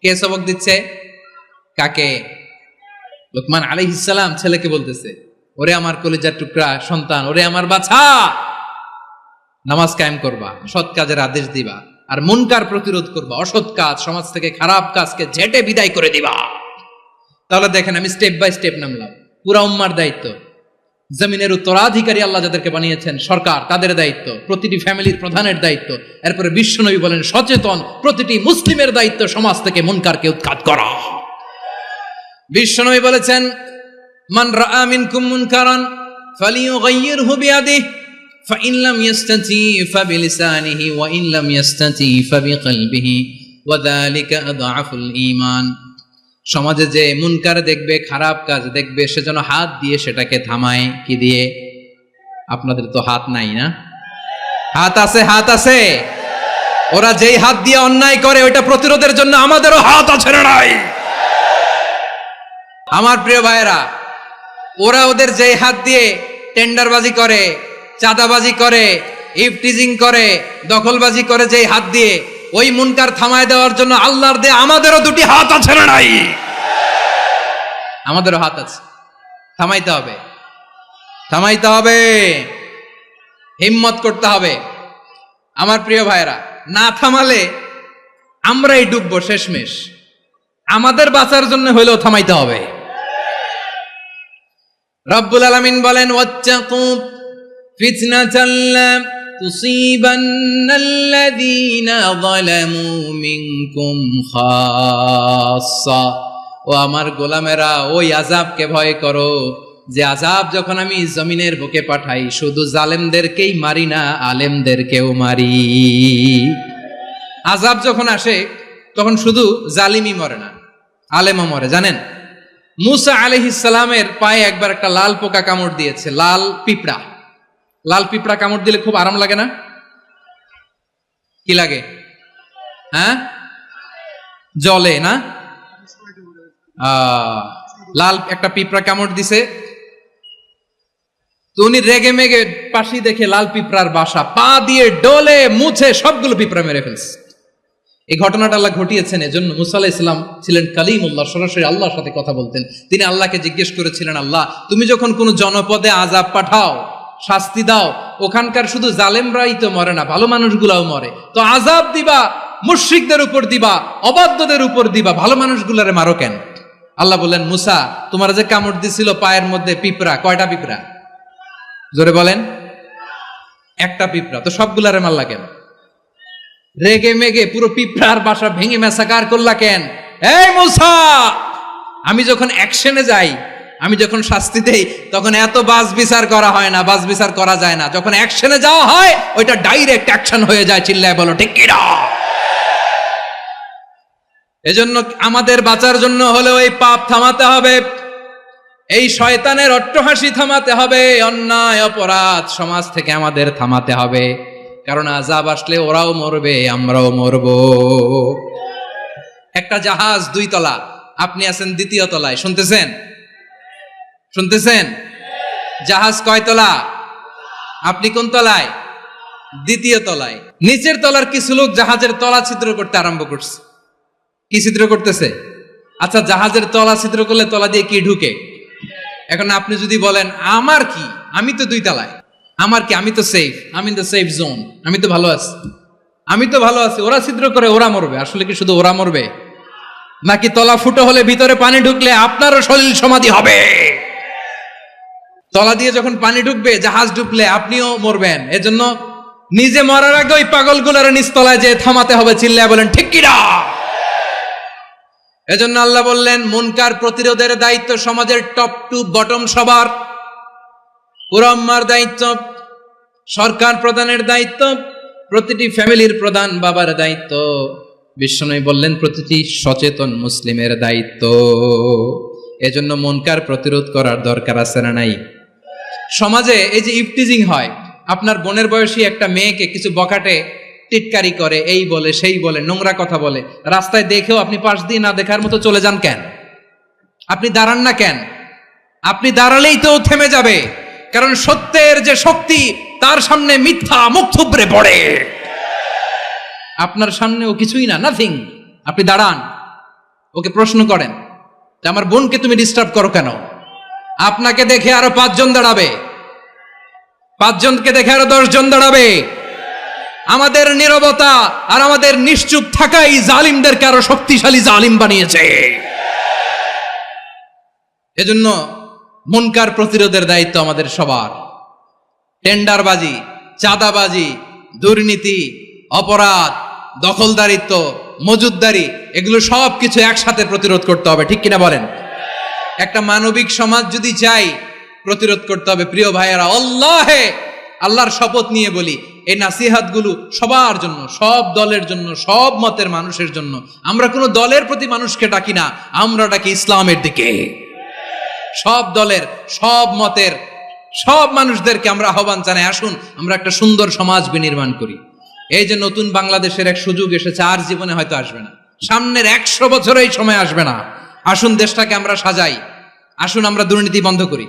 কে সবক দিচ্ছে? কাকে? লুকমান আলাইহিস সালাম ছেলেকে বলতেছে, ওরে আমার কলিজার টুকরা সন্তান, ওরে আমার বাছা, নামাজ কায়েম করবা, সৎ কাজের আদেশ দিবা, আর মুনকার প্রতিরোধ করবা, অসৎ কাজ, সমাজ থেকে খারাপ কাজকে ঝেঁটে বিদায় করে দিবা। তাহলে দেখেন, আমি স্টেপ বাই স্টেপ নামলাম। পুরা উম্মার দায়িত্ব, জমিনের উত্তরাধিকারী আল্লাহ যাদেরকে বানিয়েছেন সরকার, তাদের দায়িত্ব, প্রতিটি ফ্যামিলির প্রধানের দায়িত্ব। এরপরে বিশ্বনবী বলেন, সচেতন প্রতিটি মুসলিমের দায়িত্ব সমাজ থেকে মুনকারকে উৎখাত করা। বিশ্বনবী বলেছেন, মান রাআ মিনকুম মুনকারান ফালিয়ুগাইয়িরহু বিয়াদিহি ফাইন লাম ইস্তাতি ফাবিলিসানিহি ওয়া ইন লাম ইস্তাতি ফাবিকলবিহি ওয়া যালিকা আযআফুল ঈমান। সমাজে যে মুনকার দেখবে, খারাপ কাজ দেখবে, সে যেন হাত দিয়ে সেটাকে থামায়। কি দিয়ে? আপনাদের তো হাত নাই না? হাত আছে, হাত আছে। ওরা যেই হাত দিয়ে অন্যায় করে ওইটা প্রতিরোধের জন্য আমাদেরও হাত আছে না নাই? আমার প্রিয় ভাইয়েরা, ওরা ওদের যেই হাত দিয়ে টেন্ডারবাজি করে, চাঁদাবাজি করে, ইফটিজিং করে, দখলবাজি করে, যেই হাত দিয়ে, ওই মুনকার থামায় দেওয়ার জন্য আল্লাহর দেয়া আমাদেরও 2টি হাত আছে না নাই? আমাদেরও হাত আছে। থামাইতে হবে, থামাইতে হবে, হিম্মত করতে হবে। আমার প্রিয় ভাইয়েরা, না থামালে আমরাই ডুববো শেষমেশ। আমাদের বাঁচার জন্য হইলেও থামাইতে হবে। রব্বুল আলামিন বলেন, ওয়াত্তাকু ফিতনাতাল লা তুসিবান্নাল্লাযীনা যালামু মিনকুম খাসসা ও আমার গোলামেরা, ওই আযাবকে ভয় করো যে আযাব যখন আমি জমিনের বুকে পাঠাই শুধু জালেমদেরকেই মারি না, আলেমদেরকেও মারি। আযাব যখন আসে তখন শুধু জালিমই মরে না, আলেমও মরে। জানেন, মুসা আলাইহিস সালামের পায়ে একবার একটা লাল পোকা কামড় দিয়েছে, লাল পিঁপড়া। লাল পিঁপড়া কামড় দিলে খুব আরাম লাগে না? কি লাগে? হ্যাঁ, জলে না? লাল একটা পিঁপড়া কামড় দিছে, তো উনি রেগে মেগে পাশি দেখে লাল পিঁপড়ার বাসা, পা দিয়ে ডলে মুছে সবগুলো পিঁপড়া মেরে ফেলছে। এই ঘটনাটা আল্লাহ ঘটিয়েছেন এজন্য মুসা আলাইহিস সালাম ছিলেন কালিমুল্লাহ, সরাসরি আল্লাহর সাথে কথা বলতেন। তিনি আল্লাহকে জিজ্ঞেস করেছিলেন, আল্লাহ তুমি যখন কোন জনপদে আযাব পাঠাও, শাস্তি দাও, ওখানকার শুধু জালেমরাই তো মরে না, ভালো মানুষগুলাও মরে, তো আযাব দিবা মুশরিকদের উপর দিবা, অবাধ্যদের উপর দিবা, ভালো মানুষগুলারে মারো কেন? আল্লাহ বললেন, মুসা তোমার যে কামড় দিছিল পায়ের মধ্যে পিঁপড়া, কয়টা পিঁপড়া? জোরে বলেন। একটা পিঁপড়া, তো সবগুলারে মারলা কেন? রেগে মেগে পুরো পিঁপড়ার বাসা ভেঙে ম্যাসাকার করলা কেন? এই মুসা, আমি যখন অ্যাকশনে যাই, আমি যখন শাস্তি দেই, তখন এত বাস বিচার করা হয় না, বাস বিচার করা যায় না। যখন অ্যাকশনে যাওয়া হয় ওইটা ডাইরেক্ট অ্যাকশন হয়ে যায়। চিল্লায় বলো ঠিক কিনা? এজন্য আমাদের বাঁচার জন্য হলে ওই পাপ থামাতে হবে, এই শয়তানের অট্টহাসি থামাতে হবে, অন্যায় অপরাধ সমাজ থেকে আমাদের থামাতে হবে। কারণ আযাব আসলে ওরাও মরবে, আমরাও মরব। একটা জাহাজ 2 তলা, আপনি আছেন 2য় তলায়, শুনতেছেন? শুনতেছেন? জাহাজ কয় তলা? আপনি কোন তলায়? 2য় তলায়। নিচের তলার কিছু লোক জাহাজের তলা ছিদ্র করতে আরম্ভ করছে। কি ছিদ্র করতেছে? আচ্ছা, জাহাজের তলা ছিদ্র করলে তলা দিয়ে কি ঢুকে? এখন আপনি যদি বলেন আমার কি, আমি তো 2 তলায়, আমার কি, আমি তো সেফ, আমি ইন দ্য সেফ জোন, আমি তো ভালো আছি, আমি তো ভালো আছি, ওরা ছিদ্র করে ওরা মরবে। আসলে কি শুধু ওরা মরবে, নাকি তলা ফুটো হলে ভিতরে পানি ঢুকলে আপনারও সলিল সমাধি হবে? তলা দিয়ে যখন পানি ঢুকবে, জাহাজ ঢুকলে আপনিও মরবেন। এজন্য নিজে মরার আগে ওই পাগলগুলোর নিচতলায় যে থামাতে হবে। চিল্লায় বলেন ঠিক কিনা? এজন্য আল্লাহ বললেন, মুনকার প্রতিরোধের দায়িত্ব সমাজের টপ টু বটম সবার। পুরো আম্মার দায়িত্ব, সরকার প্রধানের দায়িত্ব, প্রতিটি ফ্যামিলির প্রধান বাবার দায়িত্ব, বিশ্বনবী বললেন প্রতিটি সচেতন মুসলিমের দায়িত্ব। এজন্য মুনকার প্রতিরোধ করার দরকার আছে না নাই? সমাজে এই যে ইফটিজিং হয়, আপনার বোনের বয়সী একটা মেয়েকে কিছু বকাটে টিটকারি করে, এই বলে সেই বলে, নোংরা কথা বলে, রাস্তায় দেখেও আপনি পাশ দিয়ে না দেখার মতো চলে যান কেন? আপনি দাঁড়ান না কেন? আপনি দাঁড়ালেই তো থেমে যাবে, কারণ সত্যের যে শক্তি তার সামনে মিথ্যা মুখ থুবড়ে পড়ে। আপনার সামনে ও কিছুই না, নাথিং। আপনি দাঁড়ান, ওকে প্রশ্ন করেন যে আমার বোনকে তুমি ডিস্টার্ব করো কেন? আপনাকে দেখে আরো 5 জন দাঁড়াবে, 5 জনকে দেখে আরো 10 জন দাঁড়াবে। আমাদের নীরবতা আর আমাদের নিশ্চুপ থাকাই জালিমদেরকে আরো শক্তিশালী জালিম বানিয়েছে। এজন্য মুনকার প্রতিরোধের দায়িত্ব আমাদের সবার। টেন্ডারবাজি, চাঁদাবাজি, দুর্নীতি, অপরাধ, দখলদারিত্ব, মজুদদারি, এগুলো সব কিছু একসাথে প্রতিরোধ করতে হবে। ঠিক কিনা বলেন? একটা মানবিক সমাজ যদি চাই, প্রতিরোধ করতে হবে। প্রিয় ভাইয়েরা, আল্লাহর শপথ নিয়ে বলি, এই নাসিহাতগুলো সবার জন্য, সব দলের জন্য, সব মতের মানুষের জন্য। আমরা কোনো দলের প্রতি মানুষকে ডাকি না, আমরা ডাকি ইসলামের দিকে। সব দলের, সব মতের, সব মানুষদেরকে আমরা আহ্বান জানাই, আসুন আমরা একটা সুন্দর সমাজ বিনির্মাণ করি। এই যে নতুন বাংলাদেশের এক সুযোগ এসেছে, আর জীবনে হয়তো আসবে না, সামনের 100 বছর এই সময় আসবে না। আসুন দেশটাকে আমরা সাজাই, আসুন আমরা দুর্নীতি বন্ধ করি,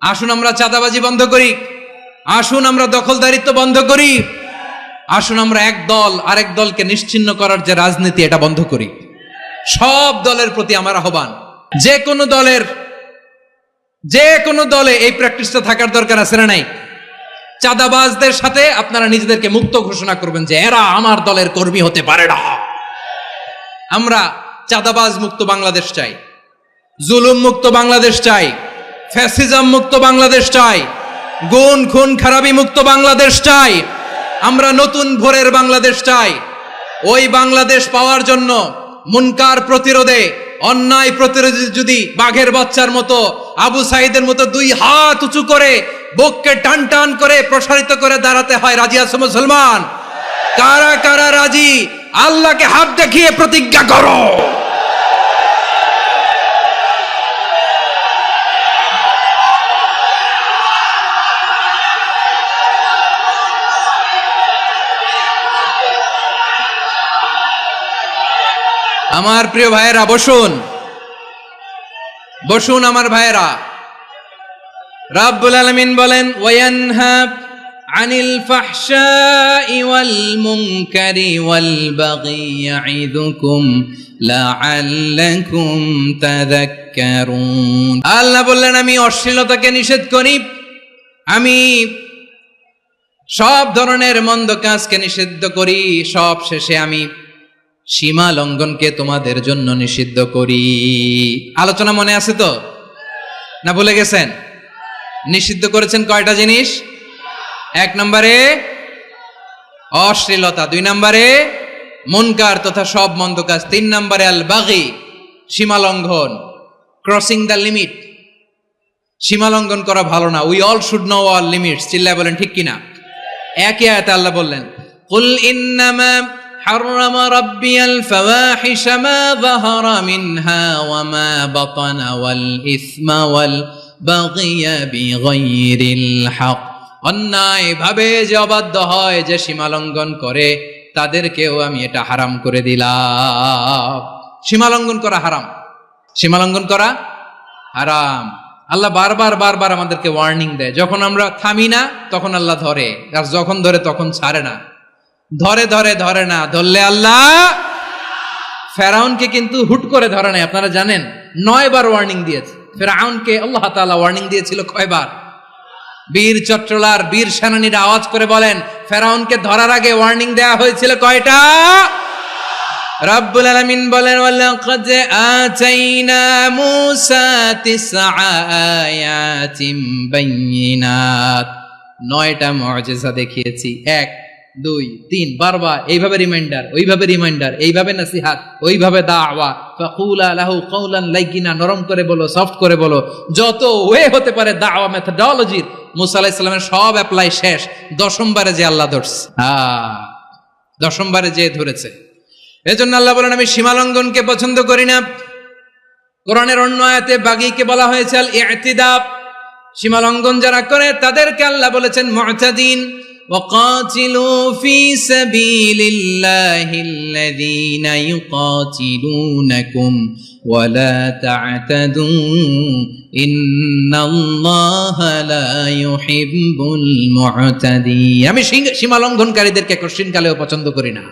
আসুন আমরা চাঁদাবাজি বন্ধ করি, আসুন আমরা দখলদারিত্ব বন্ধ করি, আসুন আমরা এক দল আরেক দলকে নিশ্চিহ্ন করার যে রাজনীতি, এটা বন্ধ করি। সব দলের প্রতি আমার আহ্বান, যে কোনো দলে এই প্র্যাকটিসটা থাকার দরকার আছে না নাই? চাঁদাবাজদের সাথে আপনারা নিজেদেরকে মুক্ত ঘোষণা করবেন যে এরা আমার দলের কর্মী হতে পারে না। আমরা চাঁদাবাজ মুক্ত বাংলাদেশ চাই, জুলুম মুক্ত বাংলাদেশ চাই, ফ্যাসিজম মুক্ত বাংলাদেশ চাই, গুণ খুন খারাপি মুক্ত বাংলাদেশ চাই। আমরা নতুন ভোরের বাংলাদেশ চাই। ওই বাংলাদেশ পাওয়ার জন্য মুনকার প্রতিরোধে অন্যায় প্রতিরোধী যদি বাঘের বাচ্চার মতো আবু সাঈদের মতো দুই হাত উঁচু করে বুককে টান টান করে প্রসারিত করে দাঁড়াতে হয়, রাজি আছো মুসলমান? কারা কারা রাজি? আল্লাহকে হাত দেখিয়ে প্রতিজ্ঞা করো। আমার প্রিয় ভাইয়েরা বসুন, বসুন আমার ভাইয়েরা। রাব্বুল আলামিন বলেন, ওয়ায়ানহা আনিল ফাহশাই ওয়াল মুনকারি ওয়াল বাগি ইয়াইদুকুম লাআল্লাকুম তাযাক্কারুন। আল্লাহ বললেন, আমি অশ্লীলতাকে নিষেধ করি, আমি সব ধরনের মন্দ কাজকে নিষিদ্ধ করি, সব শেষে আমি সীমা লঙ্ঘনকে তোমাদের জন্য নিষিদ্ধ করি। আলোচনা মনে আছে তো, না ভুলে গেছেন? নিষিদ্ধ করেছেন কয়টা জিনিস? 1 নম্বরে অশ্লীলতা, 2 নম্বরে মুনকার তথা সব মন্দ কাজ, 3 নম্বরে আল বাগি সীমা লঙ্ঘন, ক্রসিং দ্য লিমিট। সীমা লঙ্ঘন করা ভালো না। We all should know our limits. চিল্লায় বলেন ঠিক কিনা? একই আয়াতে আল্লাহ বললেন, কুল ইন্নামা حرم ربي الفواحش ما ظهر منها وما بطن والإثم والبغي بغير الحق। অন্যায় ভাবে যে অবাধ্য হয়, যে সীমা লঙ্ঘন করে, তাদেরকেও আমি এটা হারাম করে দিলাম। সীমা লঙ্ঘন করা হারাম, সীমা লঙ্ঘন করা হারাম। আল্লাহ বারবার বারবার আমাদেরকে ওয়ার্নিং দেয়। যখন আমরা থামি না তখন আল্লাহ ধরে, আর যখন ধরে তখন ছাড়ে না। ধরে ধরে ধরে না, ধরলে আল্লাহ। ফেরাউনকে কিন্তু হুট করে ধরে নাই, আপনারা জানেন 9 বার ওয়ার্নিং দিয়েছে। ফেরাউনকে আল্লাহ তাআলা ওয়ার্নিং দিয়েছিল কয়বার? বীর চট্টলার বীর সেনানীরা আওয়াজ করে বলেন, ফেরাউনকে ধরার আগে ওয়ার্নিং দেয়া হয়েছিল কয়টা? রাব্বুল আলামিন বলেন, ওয়ালাকাদ আতাইনা মূসা 9 আয়াতিন বাইয়িনাত। 9টা মুআজিজা দেখিয়েছি। 1 2 3 বারবার এইভাবে রিমাইন্ডার, ওইভাবে রিমাইন্ডার, এইভাবে নসিহত, ওইভাবে দাওয়া। ফাকুলা লাহু কাওলান লাইয়িনা, নরম করে বলো, সফট করে বলো, যত ওয়ে হতে পারে দাওয়া মেথডোলজির মুসা আলাইহিস সালামের সব অ্যাপ্লাই শেষ। 10ম বারে যে আল্লাহ ধরছে, 10ম বারে যে ধরেছে। এজন্য আল্লাহ বলেন, আমি সীমা লঙ্ঘনকে পছন্দ করি না। কোরআনের অন্য আয়াতে বাগীকে বলা হয়েছে আল ইতিদা। সীমা লঙ্ঘন যারা করে তাদেরকে আল্লাহ বলেছেন মুতাদিন। وقاتلوا في سبيل الله الذين يقاتلونكم ولا تعتدوا إن الله لا يحب المعتدين। আমি সীমা লঙ্ঘনকারীদেরকে কোশ্চিনকালেও পছন্দ করি না।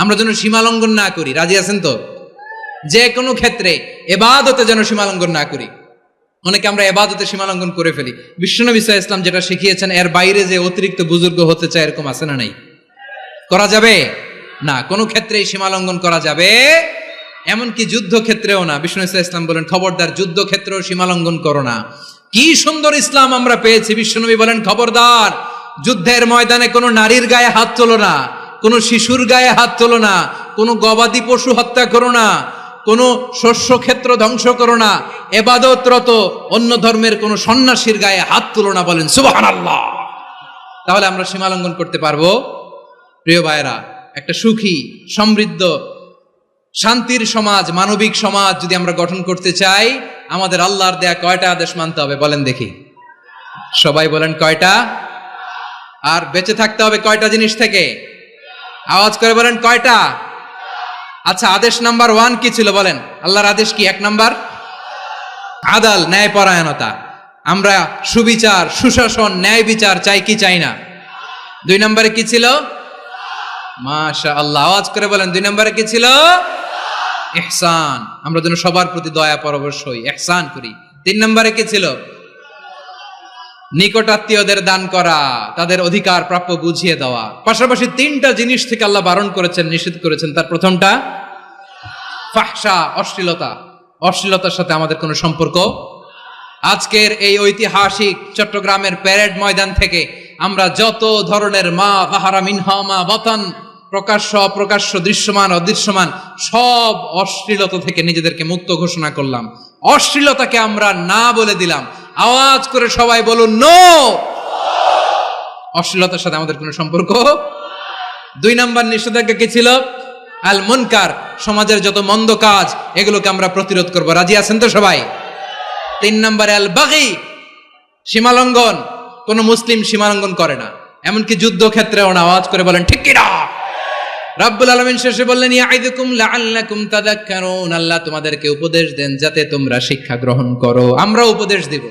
আমরা যেন সীমা লঙ্ঘন না করি, রাজি আছেন তো? যে কোনো ক্ষেত্রে ইবাদতে যেন সীমা লঙ্ঘন না করি। অনেকে আমরা ইবাদতে সীমা লঙ্ঘন করে ফেলি। বিশ্বনবী সাল্লাল্লাহু আলাইহি ওয়াসাল্লাম যেটা শিখিয়েছেন এর বাইরে যে অতিরিক্ত বুজুর্গ হতে চায়, এরকম আছে না নাই? করা যাবে না, কোনো ক্ষেত্রেই সীমা লঙ্ঘন করা যাবে, এমনকি যুদ্ধ ক্ষেত্রেও না। বিশ্বনবী সাল্লাল্লাহু আলাইহি ওয়াসাল্লাম বলেন, খবরদার যুদ্ধ ক্ষেত্রেও সীমা লঙ্ঘন করো না। কি সুন্দর ইসলাম আমরা পেয়েছি। বিশ্বনবী বলেন, খবরদার যুদ্ধের ময়দানে কোনো নারীর গায়ে হাত তোলো না, কোনো শিশুর গায়ে হাত তোলো না, কোনো গবাদি পশু হত্যা করো না, কোনো শস্য ক্ষেত্র ধ্বংস করো না, ইবাদতরত অন্য ধর্মের কোনো সন্ন্যাসীর গায়ে হাত তুলো না। বলেন সুবহানাল্লাহ। তাহলে আমরা সীমা লঙ্ঘন করতে পারবো? প্রিয় ভাইরা, একটা সুখী, সমৃদ্ধ, শান্তির সমাজ, মানবিক সমাজ যদি আমরা গঠন করতে চাই, আমাদের আল্লাহর দেয়া কয়টা আদেশ মানতে হবে বলেন দেখি? সবাই বলেন কয়টা? আর বেঁচে থাকতে হবে কয়টা জিনিস থেকে? আওয়াজ করে বলেন কয়টা? আচ্ছা, আদেশ নাম্বার 1 কি ছিল বলেন? আল্লাহর আদেশ কি? 1 নাম্বার আদাল, ন্যায়পরায়ণতা। আমরা সুবিচার, সুশাসন, ন্যায় বিচার চাই কি চাই না? 2 নম্বরে কি ছিল? মাশাআল্লাহ, আওয়াজ করে বলেন 2 নম্বরে কি ছিল? ইহসান। আমরা যেন সবার প্রতি দয়া পরবশ হই, ইহসান করি। 3 নম্বরে কি ছিল? নিকটাত্মীয়দের দান করা, তাদের অধিকার প্রাপ্য বুঝিয়ে দেওয়া। পাশাপাশি 3টা জিনিস থেকে আল্লাহ বারণ করেছেন, নিষেধ করেছেন। তার প্রথমটা ফাহশা, অশ্লীলতা। অশ্লীলতার সাথে আমাদের কোনো সম্পর্ক। আজকের এই ঐতিহাসিক চট্টগ্রামের প্যারেড ময়দান থেকে আমরা যত ধরনের মা যাহারা মিনহা মা বাতান প্রকাশ্য অপ্রকাশ্য, দৃশ্যমান অদৃশ্যমান সব অশ্লীলতা থেকে নিজেদেরকে মুক্ত ঘোষণা করলাম। অশ্লীলতাকে আমরা না বলে দিলাম। আওয়াজ করে সবাই বলুন নো। অশ্লীলতার সাথে আমাদের কোনো সম্পর্ক। 2 নাম্বার নিষেধাজ্ঞা কি ছিল? আল মুনকার, সমাজের যত মন্দ কাজ এগুলোকে আমরা প্রতিরোধ করব। রাজি আছেন তো সবাই? 3 নম্বরে আল বাগি, সীমালঙ্ঘন। কোন মুসলিম সীমালঙ্ঘন করে না, এমনকি যুদ্ধক্ষেত্রেও না। আওয়াজ করে বলেন ঠিক কিনা? রাব্বুল আলামিন শেষে বললেন ইয়াইদুকুম লাআল্লাকুম তাযাক্কারুন, আল্লাহ তোমাদেরকে উপদেশ দেন যাতে তোমরা শিক্ষা গ্রহণ করো। আমরা উপদেশ দেব,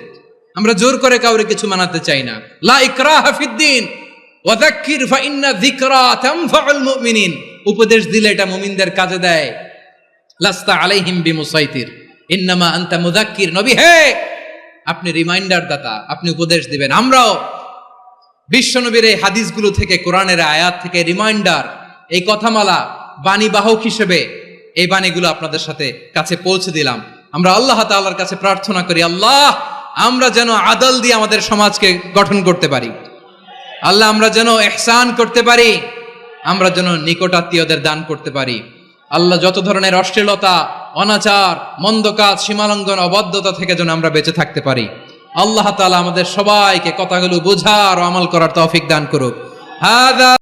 আমরা জোর করে কাউরে কিছু মানাতে চাই না। লা ইকরাহা ফিদ্দিন ওয়া যাক্কির ফাইন্না যিকরা তানফাউল মুমিনিন। উপদেশ দিলে এটা মুমিনদের কাজে দেয়। লাস্তা আলাইহিম বিমুসাইতির ইন্নামা আনতা মুযাক্কির। নবী হে, আপনি রিমাইন্ডার দাতা, আপনি উপদেশ দিবেন। আমরাও বিশ্বনবীর এই হাদিসগুলো থেকে, কোরআনের আয়াত থেকে রিমাইন্ডার, এই কথামালা, বাণী বাহক হিসেবে এই বাণীগুলো আপনাদের সাথে কাছে পৌঁছে দিলাম। আমরা আল্লাহ তাআলার কাছে প্রার্থনা করি, আল্লাহ আমরা যেন আদল দিয়ে আমাদের সমাজকে গঠন করতে পারি। আল্লাহ আমরা যেন ইহসান করতে পারি, আমরা যেন নিকটাত্মীয়দের দান করতে পারি। আল্লাহ যত ধরনের অশ্লীলতা, অনাচার, মন্দ কাজ, সীমালঙ্ঘন, অবাধ্যতা থেকে যেন আমরা বেঁচে থাকতে পারি। আল্লাহ তাআলা আমাদের সবাইকে কথাগুলো বোঝার ও আমল করার তৌফিক দান করুক। হাদা